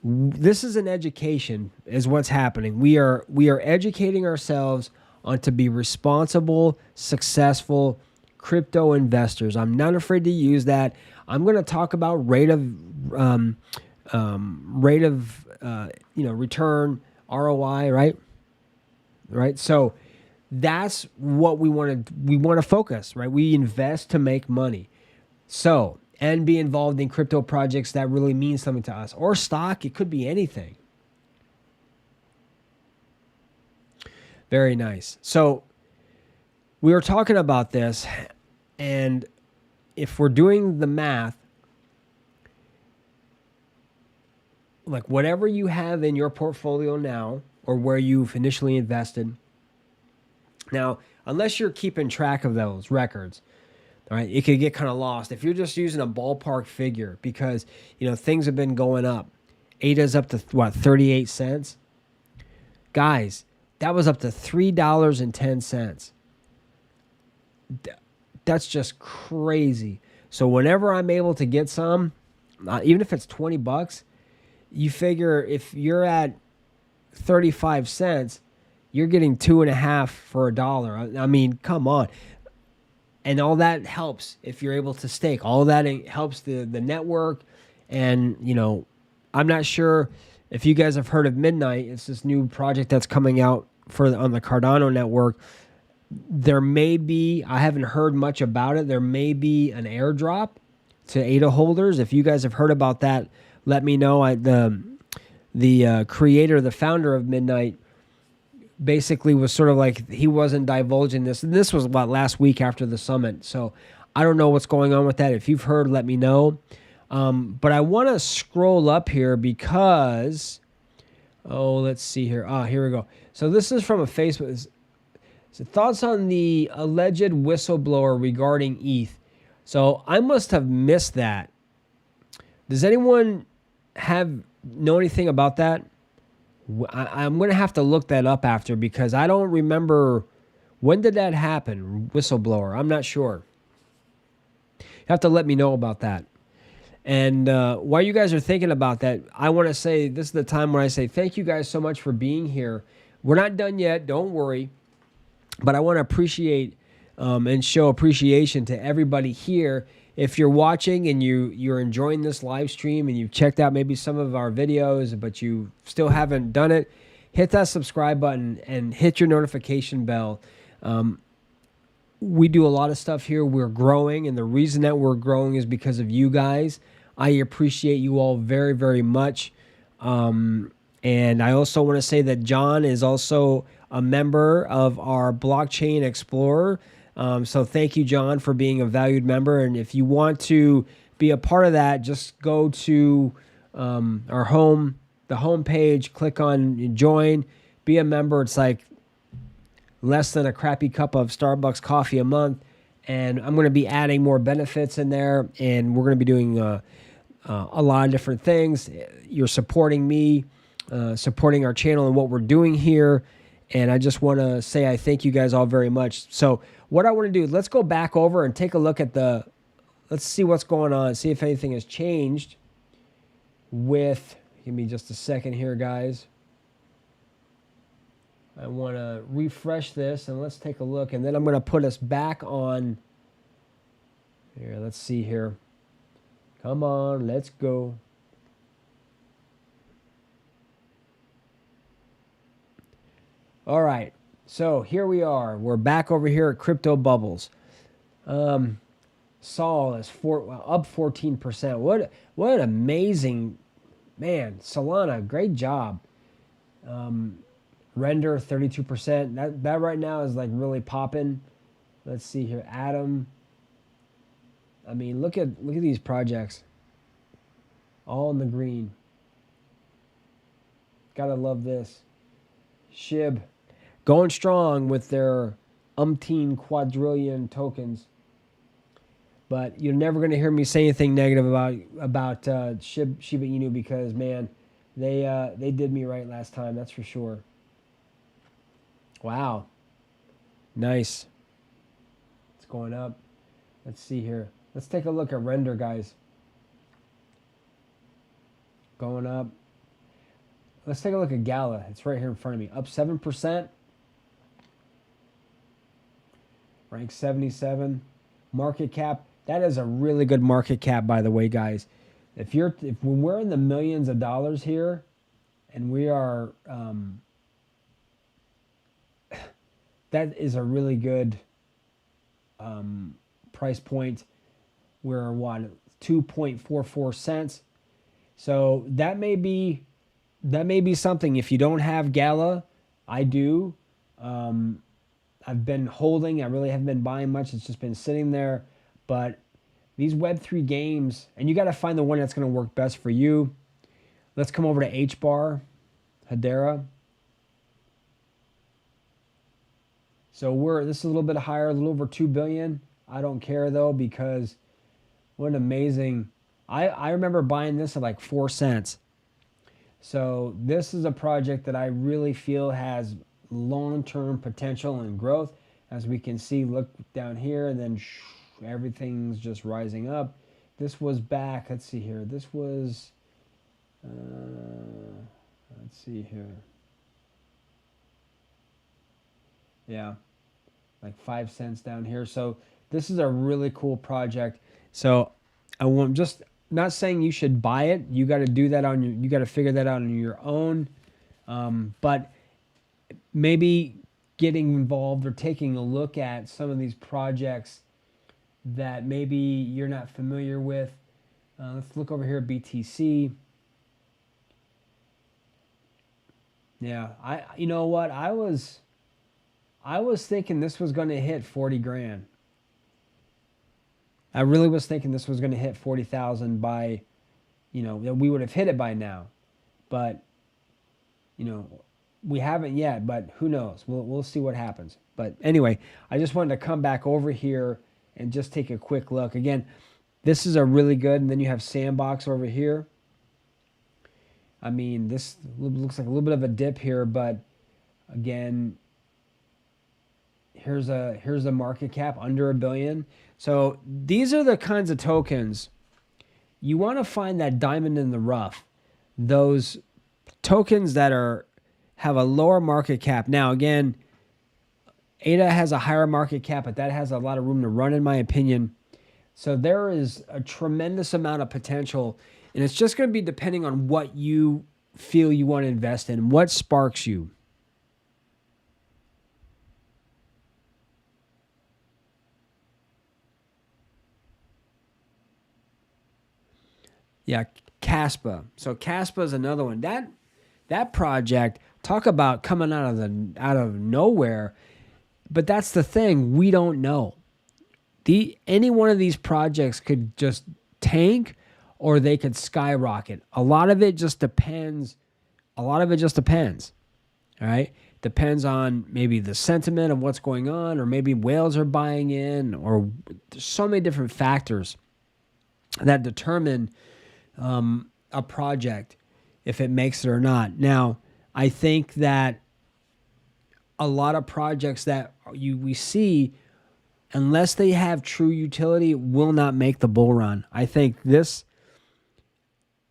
This is an education, is what's happening. We are educating ourselves on to be responsible, successful crypto investors. I'm not afraid to use that. I'm going to talk about rate of return, ROI, right? Right. So that's what we want to focus, right? We invest to make money. So, and be involved in crypto projects that really mean something to us, or stock. It could be anything. Very nice. So we were talking about this, and if we're doing the math, like whatever you have in your portfolio now, or where you've initially invested. Now, unless you're keeping track of those records, all right, it could get kind of lost if you're just using a ballpark figure, because things have been going up. ADA's up to what, 38 cents? Guys, that was up to $3.10. That's just crazy. So whenever I'm able to get some, even if it's $20, you figure if you're at 35 cents, you're getting 2.5 for $1. I mean, come on. And all that helps if you're able to stake. All that helps the network. And, I'm not sure if you guys have heard of Midnight. It's this new project that's coming out on the Cardano network. There may be, I haven't heard much about it, there may be an airdrop to ADA holders. If you guys have heard about that, let me know. The creator, the founder of Midnight, basically was sort of like, he wasn't divulging this. And this was about last week after the summit. So I don't know what's going on with that. If you've heard, let me know. But I want to scroll up here because, let's see here. Here we go. So this is from a Facebook. So thoughts on the alleged whistleblower regarding ETH. So I must have missed that. Does anyone know anything about that? I'm going to have to look that up after, because I don't remember, when did that happen? Whistleblower. I'm not sure. You have to let me know about that. And while you guys are thinking about that, I want to say, this is the time when I say thank you guys so much for being here. We're not done yet. Don't worry. But I want to appreciate and show appreciation to everybody here. If you're watching and you're enjoying this live stream and you've checked out maybe some of our videos, but you still haven't done it, hit that subscribe button and hit your notification bell. We do a lot of stuff here. We're growing, and the reason that we're growing is because of you guys. I appreciate you all very, very much. And I also want to say that John is also a member of our Blockchain Explorer. So thank you, John, for being a valued member. And if you want to be a part of that, just go to the homepage, click on join, be a member. It's like less than a crappy cup of Starbucks coffee a month. And I'm going to be adding more benefits in there. And we're going to be doing a lot of different things. You're supporting me, supporting our channel and what we're doing here. And I just want to say I thank you guys all very much. So what I want to do, let's go back over and take a look at let's see what's going on, see if anything has changed give me just a second here, guys. I want to refresh this, and let's take a look. And then I'm going to put us back on here. Let's see here. Come on, let's go. All right, so here we are. We're back over here at Crypto Bubbles. Sol is up 14%. What amazing, man. Solana, great job. Render 32%. That right now is like really popping. Let's see here. Atom. I mean, look at these projects. All in the green. Gotta love this. SHIB going strong with their umpteen quadrillion tokens. But you're never going to hear me say anything negative about Shiba Inu because, man, they did me right last time. That's for sure. Wow. Nice. It's going up. Let's see here. Let's take a look at render, guys. Going up. Let's take a look at Gala. It's right here in front of me. Up 7%. Rank 77. Market cap. That is a really good market cap, by the way, guys. When we're in the millions of dollars here, and we are, that is a really good price point. We're what, 2.44 cents. So that may be something. If you don't have Gala, I do. I've been holding. I really haven't been buying much. It's just been sitting there. But these Web3 games, and you got to find the one that's going to work best for you. Let's come over to HBAR, Hedera. So this is a little bit higher, a little over 2 billion. I don't care though, because what an amazing, I remember buying this at like 4 cents. So this is a project that I really feel has long-term potential and growth. As we can see, look down here, and then everything's just rising up. This was back, let's see here. This was, let's see here. Yeah, like 5 cents down here. So this is a really cool project. So I'm just not saying you should buy it. You got to do that you got to figure that out on your own. But maybe getting involved or taking a look at some of these projects that maybe you're not familiar with. Let's look over here at BTC. Yeah, you know what? I was thinking this was going to hit 40 grand. I really was thinking this was going to hit 40,000 by, that we would have hit it by now. But, we haven't yet, but who knows? We'll see what happens. But anyway, I just wanted to come back over here and just take a quick look. Again, this is a really good, and then you have Sandbox over here. I mean, this looks like a little bit of a dip here, but again, here's a market cap under $1 billion. So these are the kinds of tokens you want to find, that diamond in the rough. Those tokens that have a lower market cap. Now, again, ADA has a higher market cap, but that has a lot of room to run, in my opinion. So there is a tremendous amount of potential, and it's just going to be depending on what you feel you want to invest in, what sparks you. Yeah, Caspa. So Caspa is another one. That project, talk about coming out of nowhere. But that's the thing, we don't know. Any one of these projects could just tank, or they could skyrocket. A lot of it just depends. All right? Depends on maybe the sentiment of what's going on, or maybe whales are buying in, or there's so many different factors that determine a project, if it makes it or not. Now, I think that a lot of projects that we see, unless they have true utility, will not make the bull run. I think this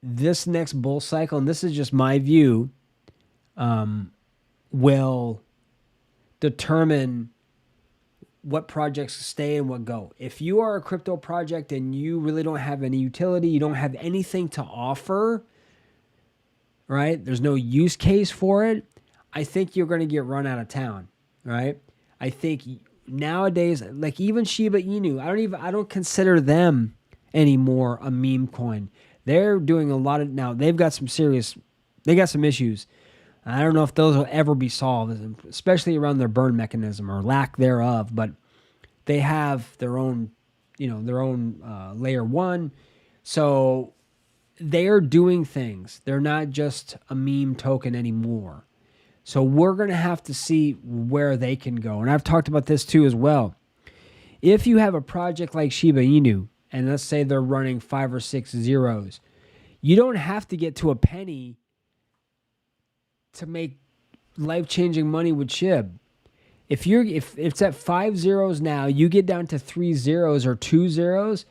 next bull cycle, and this is just my view, will determine what projects stay and what go. If you are a crypto project and you really don't have any utility, you don't have anything to offer, right? There's no use case for it. I think you're going to get run out of town, right? I think nowadays, like even Shiba Inu, I don't consider them anymore a meme coin. They're doing a lot of now. They got some issues. I don't know if those will ever be solved, especially around their burn mechanism or lack thereof. But they have their own, layer one. So they are doing things. They're not just a meme token anymore. So we're going to have to see where they can go. And I've talked about this too as well. If you have a project like Shiba Inu, and let's say they're running 5 or 6 zeros, you don't have to get to a penny to make life-changing money with SHIB. If it's at 5 zeros now, you get down to 3 zeros or 2 zeros,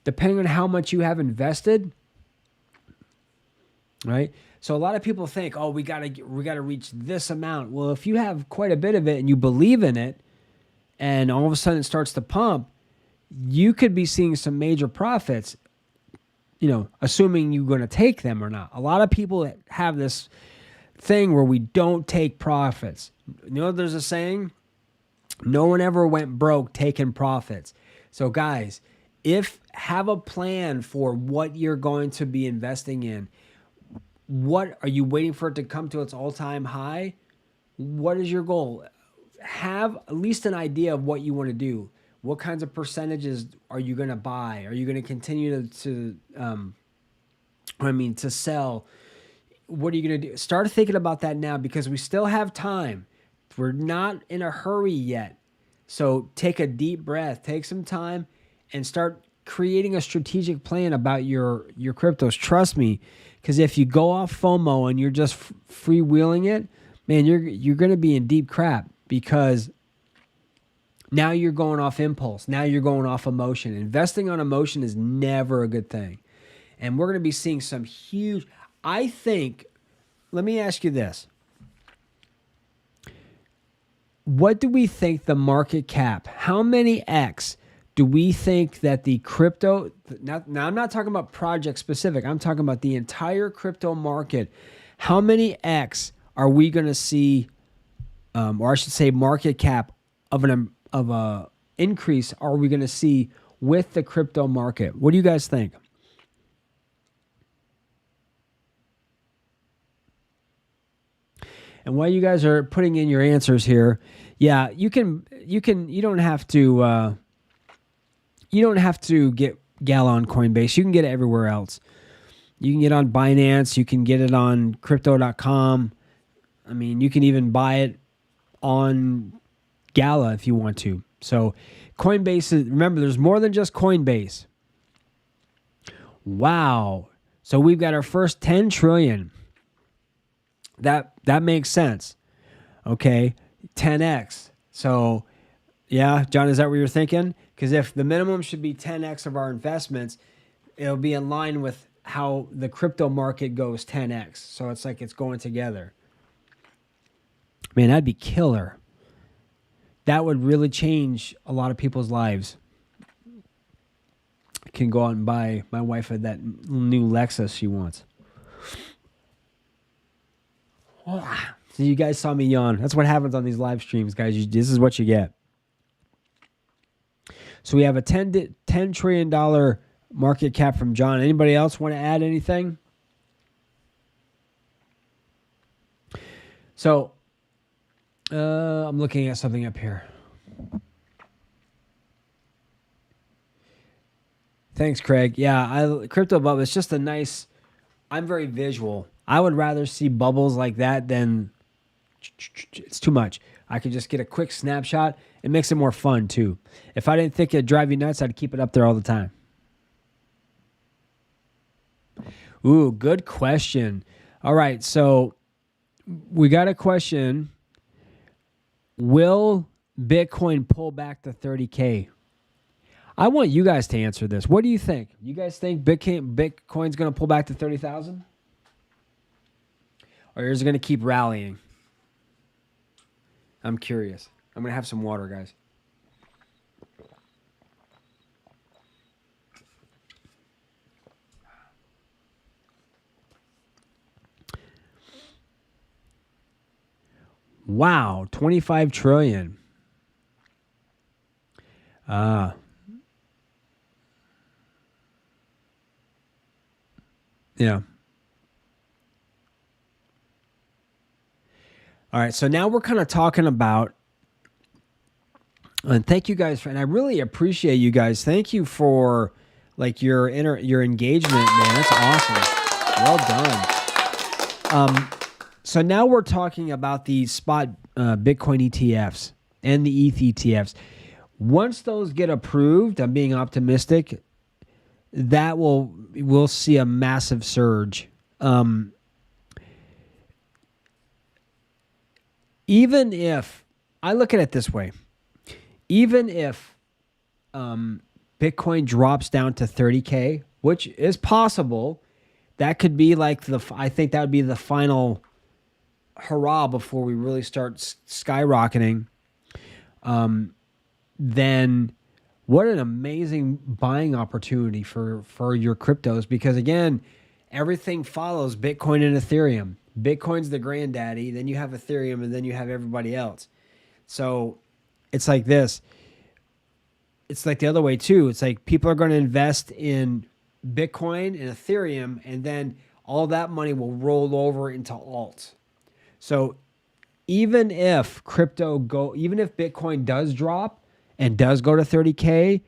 depending on how much you have invested, right? So a lot of people think, oh, we gotta reach this amount. Well, if you have quite a bit of it and you believe in it, and all of a sudden it starts to pump, you could be seeing some major profits, assuming you're going to take them or not. A lot of people have this thing where we don't take profits. There's a saying, no one ever went broke taking profits. So guys, have a plan for what you're going to be investing in. What are you waiting for it to come to its all-time high? What is your goal? Have at least an idea of what you want to do. What kinds of percentages are you going to buy? Are you going to continue to sell? What are you going to do? Start thinking about that now, because we still have time. We're not in a hurry yet. So take a deep breath, take some time, and start creating a strategic plan about your cryptos. Trust me, because if you go off FOMO and you're just freewheeling it, man, you're going to be in deep crap, because now you're going off impulse. Now you're going off emotion. Investing on emotion is never a good thing. And we're going to be seeing some huge, I think, let me ask you this. What do we think the market cap, how many X do we think that the crypto, now I'm not talking about project specific, I'm talking about the entire crypto market. How many X are we going to see, or I should say market cap of a increase are we going to see with the crypto market? What do you guys think? And while you guys are putting in your answers here, yeah, you don't have to get Gala on Coinbase. You can get it everywhere else. You can get it on Binance. You can get it on crypto.com. I mean, you can even buy it on Gala if you want to. So Coinbase remember, there's more than just Coinbase. Wow. So we've got our first 10 trillion. That makes sense. Okay. 10x. So yeah, John, is that what you're thinking? Because if the minimum should be 10x of our investments, it'll be in line with how the crypto market goes 10x. So it's like it's going together. Man, that'd be killer. That would really change a lot of people's lives. I can go out and buy my wife that new Lexus she wants. So you guys saw me yawn. That's what happens on these live streams, guys. This is what you get. So we have a $10 trillion market cap from John. Anybody else want to add anything? So I'm looking at something up here. Thanks, Craig. Yeah, crypto bubble. It's just a nice. I'm very visual. I would rather see bubbles like that than it's too much. I could just get a quick snapshot. It makes it more fun too. If I didn't think it'd drive you nuts, I'd keep it up there all the time. Ooh, good question. All right, so we got a question. Will Bitcoin pull back to 30K? I want you guys to answer this. What do you think? You guys think Bitcoin's going to pull back to 30,000? Or is it going to keep rallying? I'm curious. I'm going to have some water, guys. Wow, 25 trillion. Ah, yeah. All right. So now we're kind of talking about, and thank you guys for, and I really appreciate you guys. Thank you for like your engagement, man. That's awesome. Well done. So now we're talking about the spot Bitcoin ETFs and the ETH ETFs. Once those get approved, I'm being optimistic, that we'll see a massive surge. Even if I look at it this way, even if Bitcoin drops down to 30K, which is possible, that could be like I think that would be the final hurrah before we really start skyrocketing. Then what an amazing buying opportunity for your cryptos, because again, everything follows Bitcoin and Ethereum. Bitcoin's the granddaddy, then you have Ethereum, and then you have everybody else. So it's like this. It's like the other way too. It's like people are going to invest in Bitcoin and Ethereum, and then all that money will roll over into alts. So even if even if Bitcoin does drop and does go to 30K,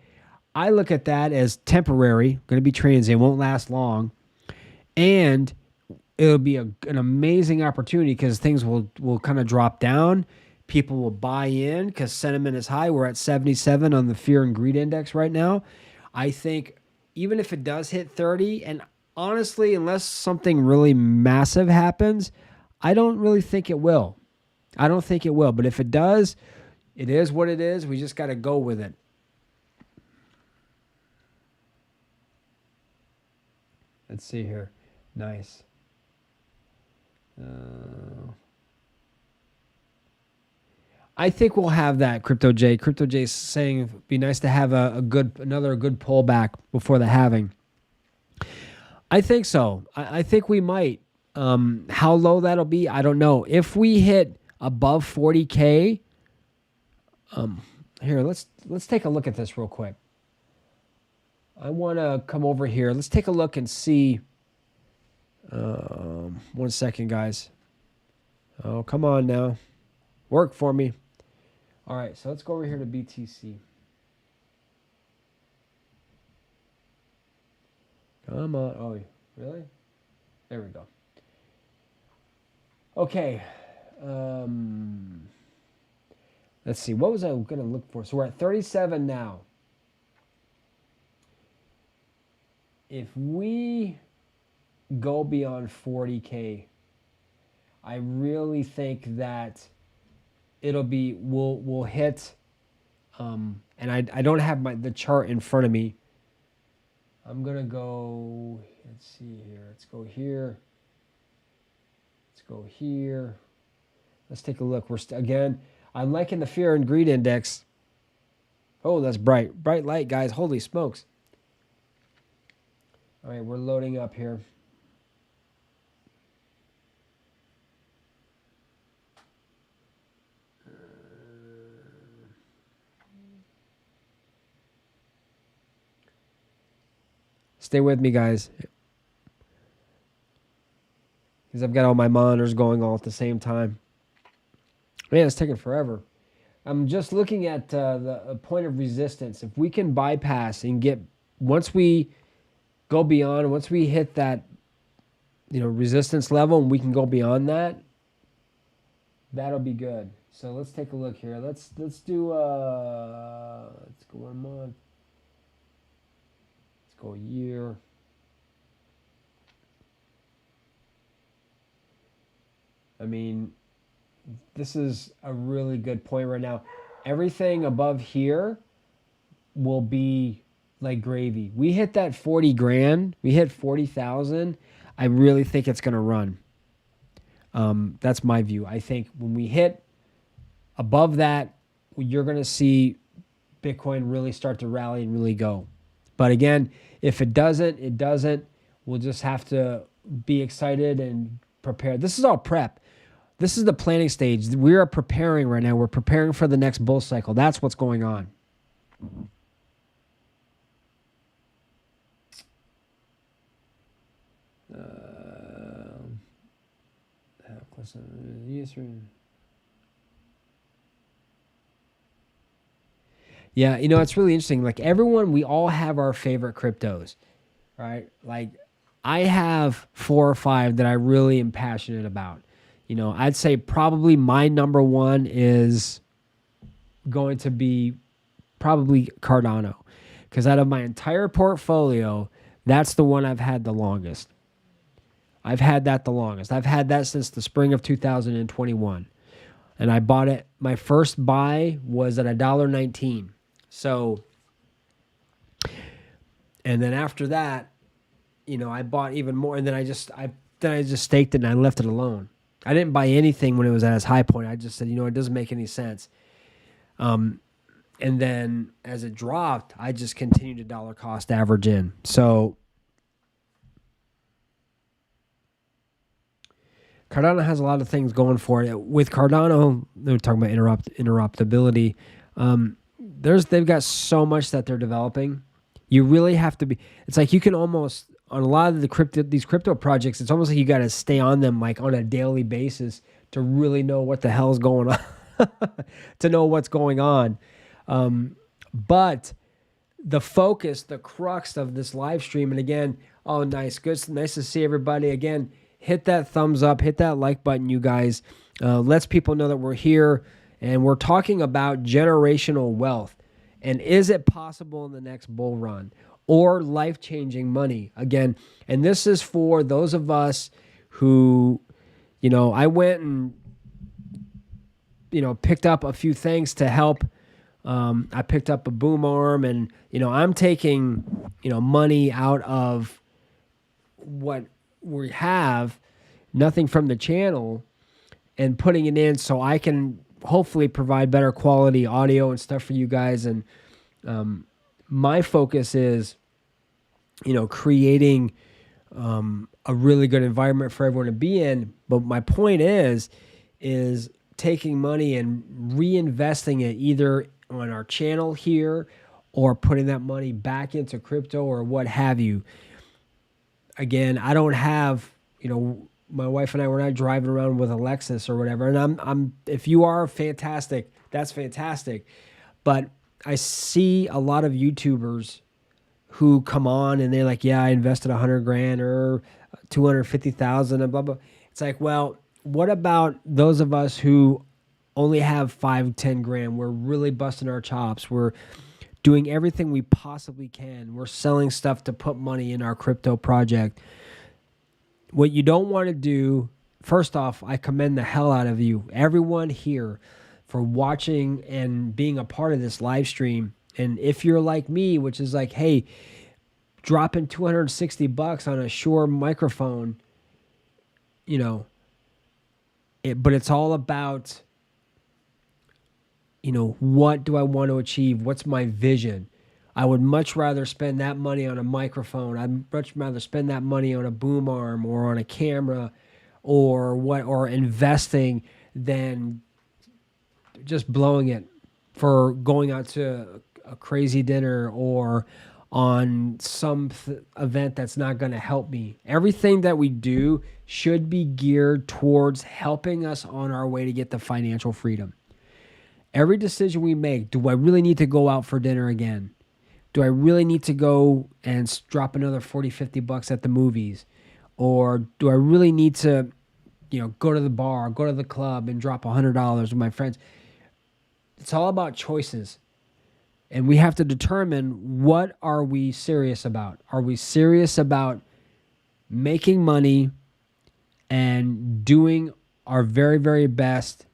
I look at that as temporary, going to be transient, won't last long. And it'll be an amazing opportunity because things will kind of drop down. People will buy in because sentiment is high. We're at 77 on the fear and greed index right now. I think even if it does hit 30, and honestly, unless something really massive happens, I don't really think it will. I don't think it will. But if it does, it is what it is. We just got to go with it. Let's see here. Nice. I think we'll have that, Crypto J. Crypto J saying it'd be nice to have another good pullback before the halving. I think so. I think we might. How low that'll be, I don't know. If we hit above 40K, here, let's take a look at this real quick. I want to come over here. Let's take a look and see. 1 second, guys. Oh, come on now. Work for me. All right, so let's go over here to BTC. Come on. Oh, really? There we go. Okay. Let's see. What was I going to look for? So we're at 37 now. If we go beyond 40K, I really think that we'll hit, and I don't have the chart in front of me. I'm going to go, let's see here. Let's go here. Let's go here. Let's take a look. Again, I'm liking the fear and greed index. Oh, that's bright. Bright light, guys. Holy smokes. All right, we're loading up here. Stay with me, guys, because I've got all my monitors going all at the same time. Man, it's taking forever. I'm just looking at the point of resistance. If we can bypass and once we go beyond, once we hit that, resistance level, and we can go beyond that, that'll be good. So let's take a look here. Let's do let's go 1 month. Let's go a year. I mean, this is a really good point right now. Everything above here will be like gravy. We hit that 40 grand. We hit 40,000. I really think it's going to run. That's my view. I think when we hit above that, you're going to see Bitcoin really start to rally and really go. But again, if it doesn't, it doesn't. We'll just have to be excited and prepare. This is all prep. This is the planning stage. We are preparing right now. We're preparing for the next bull cycle. That's what's going on. Yeah, you know, it's really interesting. Like everyone, we all have our favorite cryptos, right? Like I have 4 or 5 that I really am passionate about. You know, I'd say probably my number one is going to be probably Cardano. Because out of my entire portfolio, that's the one I've had the longest. I've had that the longest. I've had that since the spring of 2021. And I bought it. My first buy was at $1.19. So, and then after that, you know, I bought even more, and then I just staked it and I left it alone. I didn't buy anything when it was at its high point. I just said, you know, it doesn't make any sense. And then as it dropped, I just continued to dollar cost average in. So Cardano has a lot of things going for it. With Cardano, they're talking about interoperability. They've got so much that they're developing. You really have to be. It's like you can almost on a lot of these crypto projects. It's almost like you got to stay on them like on a daily basis to really know what the hell's going on, to know what's going on. But the focus, the crux of this live stream, and again, oh, nice to see everybody again. Hit that thumbs up, hit that like button, you guys. Lets people know that we're here and we're talking about generational wealth. And is it possible in the next bull run or life-changing money? Again, and this is for those of us who, you know, I went and, you know, picked up a few things to help. I picked up a boom arm and, you know, I'm taking, you know, money out of what we have, nothing from the channel, and putting it in so I can hopefully provide better quality audio and stuff for you guys. And my focus is, you know, creating a really good environment for everyone to be in. But my point is taking money and reinvesting it either on our channel here or putting that money back into crypto or what have you. Again, I don't have, you know, my wife and I, we're not driving around with a Lexus or whatever. And I'm if you are, fantastic, that's fantastic. But I see a lot of YouTubers who come on and they're like, yeah, I invested $100,000 or 250,000 and blah, blah. It's like, well, what about those of us who only have 5, 10 grand? We're really busting our chops. We're doing everything we possibly can. We're selling stuff to put money in our crypto project. What you don't want to do, first off, I commend the hell out of you, everyone here, for watching and being a part of this live stream. And if you're like me, which is like, hey, dropping $260 on a Shure microphone, you know, but it's all about, you know, what do I want to achieve? What's my vision? I would much rather spend that money on a microphone. I'd much rather spend that money on a boom arm or on a camera or investing than just blowing it for going out to a crazy dinner or on some event that's not going to help me. Everything that we do should be geared towards helping us on our way to get the financial freedom. Every decision we make, do I really need to go out for dinner again? Do I really need to go and drop another $40, $50 at the movies? Or do I really need to, you know, go to the bar, go to the club and drop $100 with my friends? It's all about choices. And we have to determine, what are we serious about? Are we serious about making money and doing our very, very best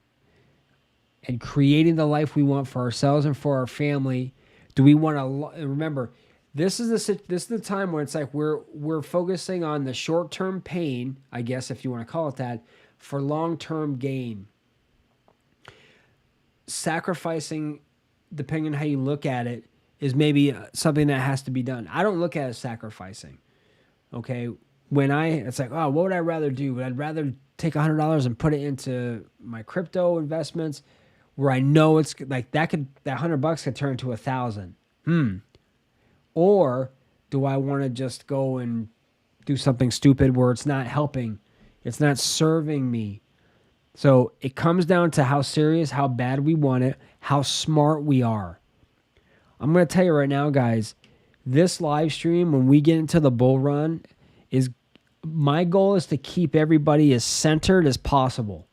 and creating the life we want for ourselves and for our family? Do we want to remember? This is the time where it's like we're focusing on the short-term pain, I guess, if you want to call it that, for long-term gain. Sacrificing, depending on how you look at it, is maybe something that has to be done. I don't look at it as sacrificing. Okay, it's like, oh, what would I rather do? I'd rather take $100 and put it into my crypto investments, where I know it's like that $100 could turn to 1,000. Or do I want to just go and do something stupid where it's not helping, it's not serving me? So it comes down to how serious, how bad we want it, how smart we are. I'm going to tell you right now, guys, this live stream, when we get into the bull run, is my goal is to keep everybody as centered as possible.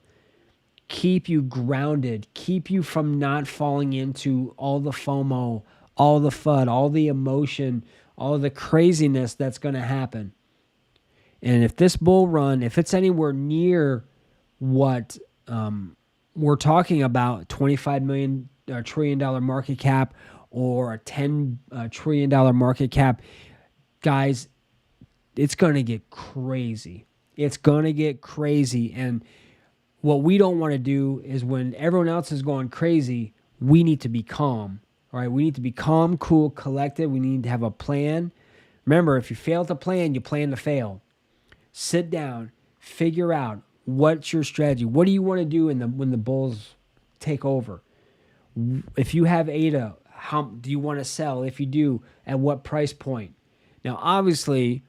Keep you grounded, keep you from not falling into all the FOMO, all the FUD, all the emotion, all the craziness that's going to happen. And if this bull run, if it's anywhere near what we're talking about, $25 million trillion market cap or a $10 trillion market cap, guys, it's going to get crazy. It's going to get crazy. And what we don't want to do is when everyone else is going crazy, we need to be calm. All right, we need to be calm, cool, collected. We need to have a plan. Remember, if you fail to plan, you plan to fail. Sit down, figure out what's your strategy. What do you want to do when the bulls take over? If you have ADA, how do you want to sell? If you do, at what price point? Now, obviously,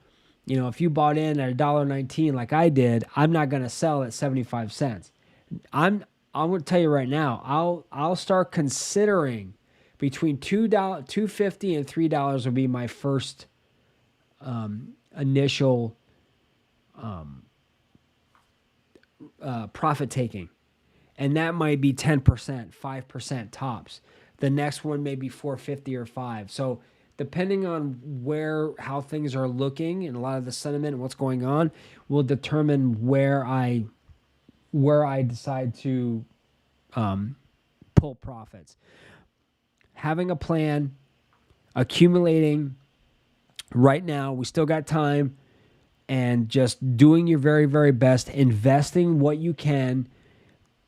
if you bought in at $1.19 like I did, I'm not going to sell at 75 cents. I'm going to tell you right now, I'll start considering between $2.50 and $3 will be my first initial profit taking. And that might be 10%, 5% tops. The next one may be 450 or 5. So depending on how things are looking and a lot of the sentiment and what's going on will determine where I decide to pull profits. Having a plan, accumulating right now, we still got time, and just doing your very, very best, investing what you can,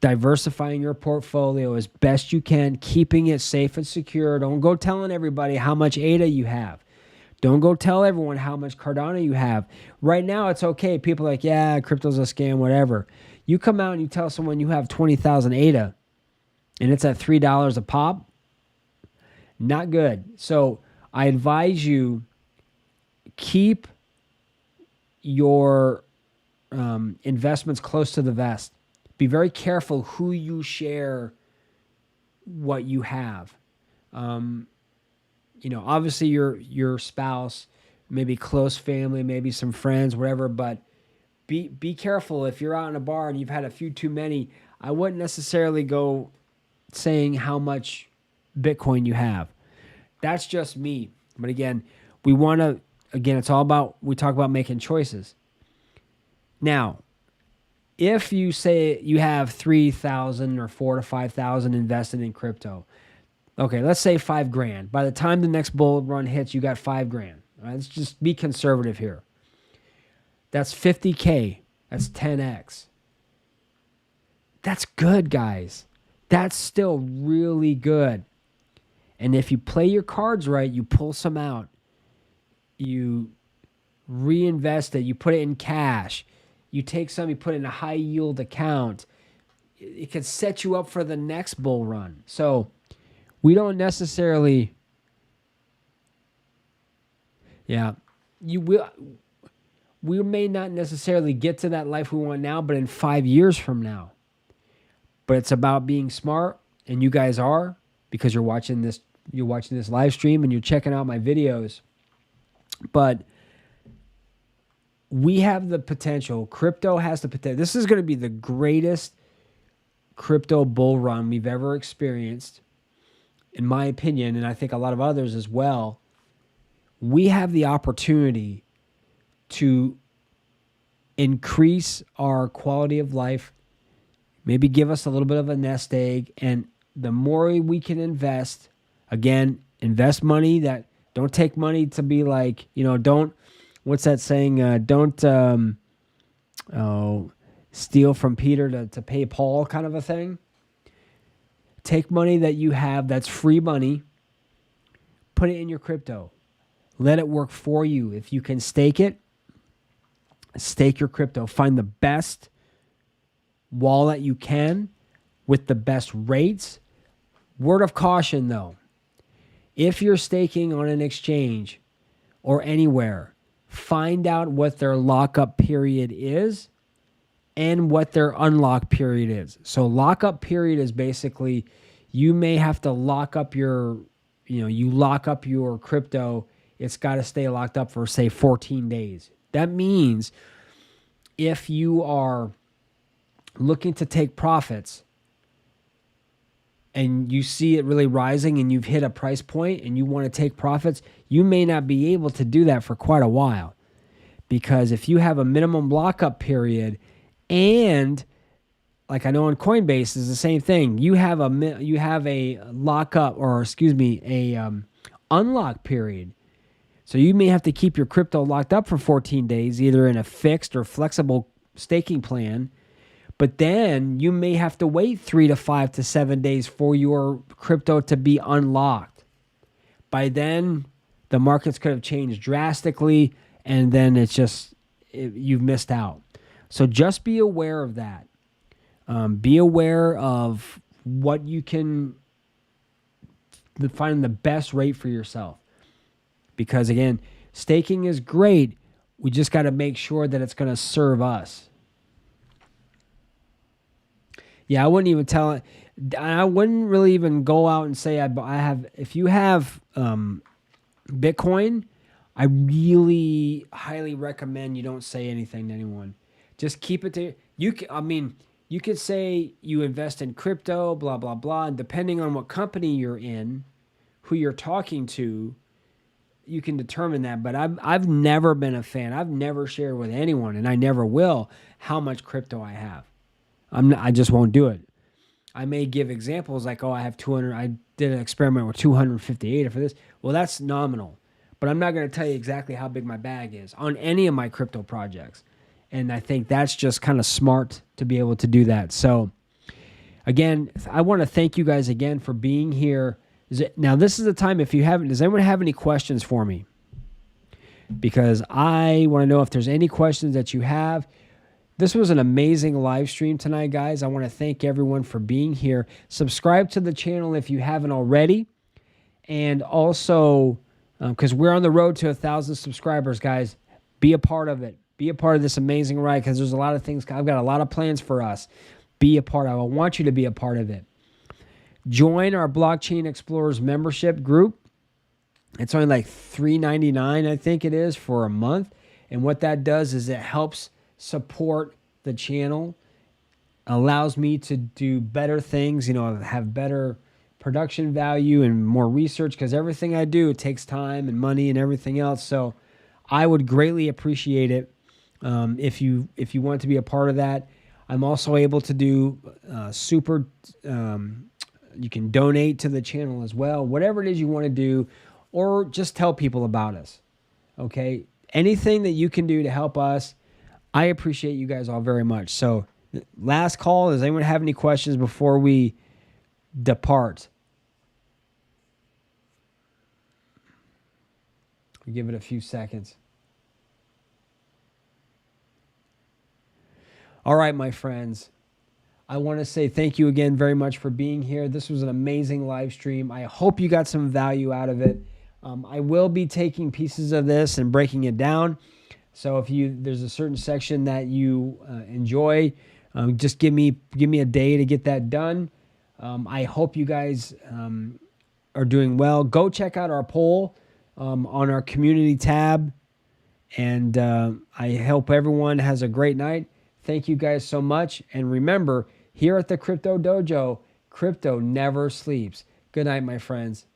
diversifying your portfolio as best you can, keeping it safe and secure. Don't go telling everybody how much ADA you have. Don't go tell everyone how much Cardano you have. Right now, it's okay. People are like, yeah, crypto's a scam, whatever. You come out and you tell someone you have 20,000 ADA and it's at $3 a pop, not good. So I advise you, keep your investments close to the vest. Be very careful who you share what you have. Obviously your spouse, maybe close family, maybe some friends, whatever, but be careful. If you're out in a bar and you've had a few too many, I wouldn't necessarily go saying how much Bitcoin you have. That's just me. But again, it's all about, we talk about making choices. Now, if you say you have 3,000 or 4,000 to 5,000 invested in crypto, okay, let's say $5,000. By the time the next bull run hits, you got $5,000. All right, let's just be conservative here. That's 50K. That's 10x. That's good, guys. That's still really good. And if you play your cards right, you pull some out, you reinvest it, you put it in cash, you take some, you put it in a high yield account, it could set you up for the next bull run. So we don't necessarily, we may not necessarily get to that life we want now, but in 5 years from now. But it's about being smart, and you guys are, because you're watching this live stream and you're checking out my videos. But we have the potential. Crypto has the potential. This is going to be the greatest crypto bull run we've ever experienced, in my opinion, and I think a lot of others as well. We have the opportunity to increase our quality of life, maybe give us a little bit of a nest egg, and the more we can invest, again, invest money that, don't take money to be like, don't, what's that saying? Don't steal from Peter to pay Paul kind of a thing. Take money that you have that's free money, put it in your crypto. Let it work for you. If you can stake it, stake your crypto. Find the best wallet you can with the best rates. Word of caution though, if you're staking on an exchange or anywhere, find out what their lockup period is and what their unlock period is. So lockup period is basically you may have to lock up your, you lock up your crypto. It's got to stay locked up for, say, 14 days. That means if you are looking to take profits and you see it really rising and you've hit a price point and you want to take profits, you may not be able to do that for quite a while. Because if you have a minimum lockup period and like I know on Coinbase is the same thing, you have a lockup or unlock period. So you may have to keep your crypto locked up for 14 days, either in a fixed or flexible staking plan. But then you may have to wait 3 to 5 to 7 days for your crypto to be unlocked. By then, the markets could have changed drastically, and then you've missed out. So just be aware of that. Be aware of what you can find the best rate for yourself. Because again, staking is great. We just got to make sure that it's going to serve us. Yeah, I wouldn't even tell it. I wouldn't really even go out and say I have. If you have Bitcoin, I really highly recommend you don't say anything to anyone. Just keep it to you. You could say you invest in crypto, blah blah blah. And depending on what company you're in, who you're talking to, you can determine that. But I've never been a fan. I've never shared with anyone, and I never will, how much crypto I have. I just won't do it. I may give examples like, I have 200. I did an experiment with 258 for this. Well, that's nominal. But I'm not going to tell you exactly how big my bag is on any of my crypto projects. And I think that's just kind of smart to be able to do that. So, again, I want to thank you guys again for being here. Now, this is the time, does anyone have any questions for me? Because I want to know if there's any questions that you have. This was an amazing live stream tonight, guys. I want to thank everyone for being here. Subscribe to the channel if you haven't already. And also, because we're on the road to 1,000 subscribers, guys, be a part of it. Be a part of this amazing ride because there's a lot of things. I've got a lot of plans for us. Be a part of it. I want you to be a part of it. Join our Blockchain Explorers membership group. It's only like $3.99, I think it is, for a month. And what that does is it helps support the channel, allows me to do better things, have better production value and more research because everything I do takes time and money and everything else. So I would greatly appreciate it if you want to be a part of that. I'm also able to do you can donate to the channel as well, whatever it is you want to do, or just tell people about us. Okay, anything that you can do to help us, I appreciate you guys all very much. So last call, does anyone have any questions before we depart? We'll give it a few seconds. All right, my friends. I want to say thank you again very much for being here. This was an amazing live stream. I hope you got some value out of it. I will be taking pieces of this and breaking it down. So if there's a certain section that you enjoy, just give me a day to get that done. I hope you guys are doing well. Go check out our poll on our community tab. And I hope everyone has a great night. Thank you guys so much. And remember, here at the Crypto Dojo, crypto never sleeps. Good night, my friends.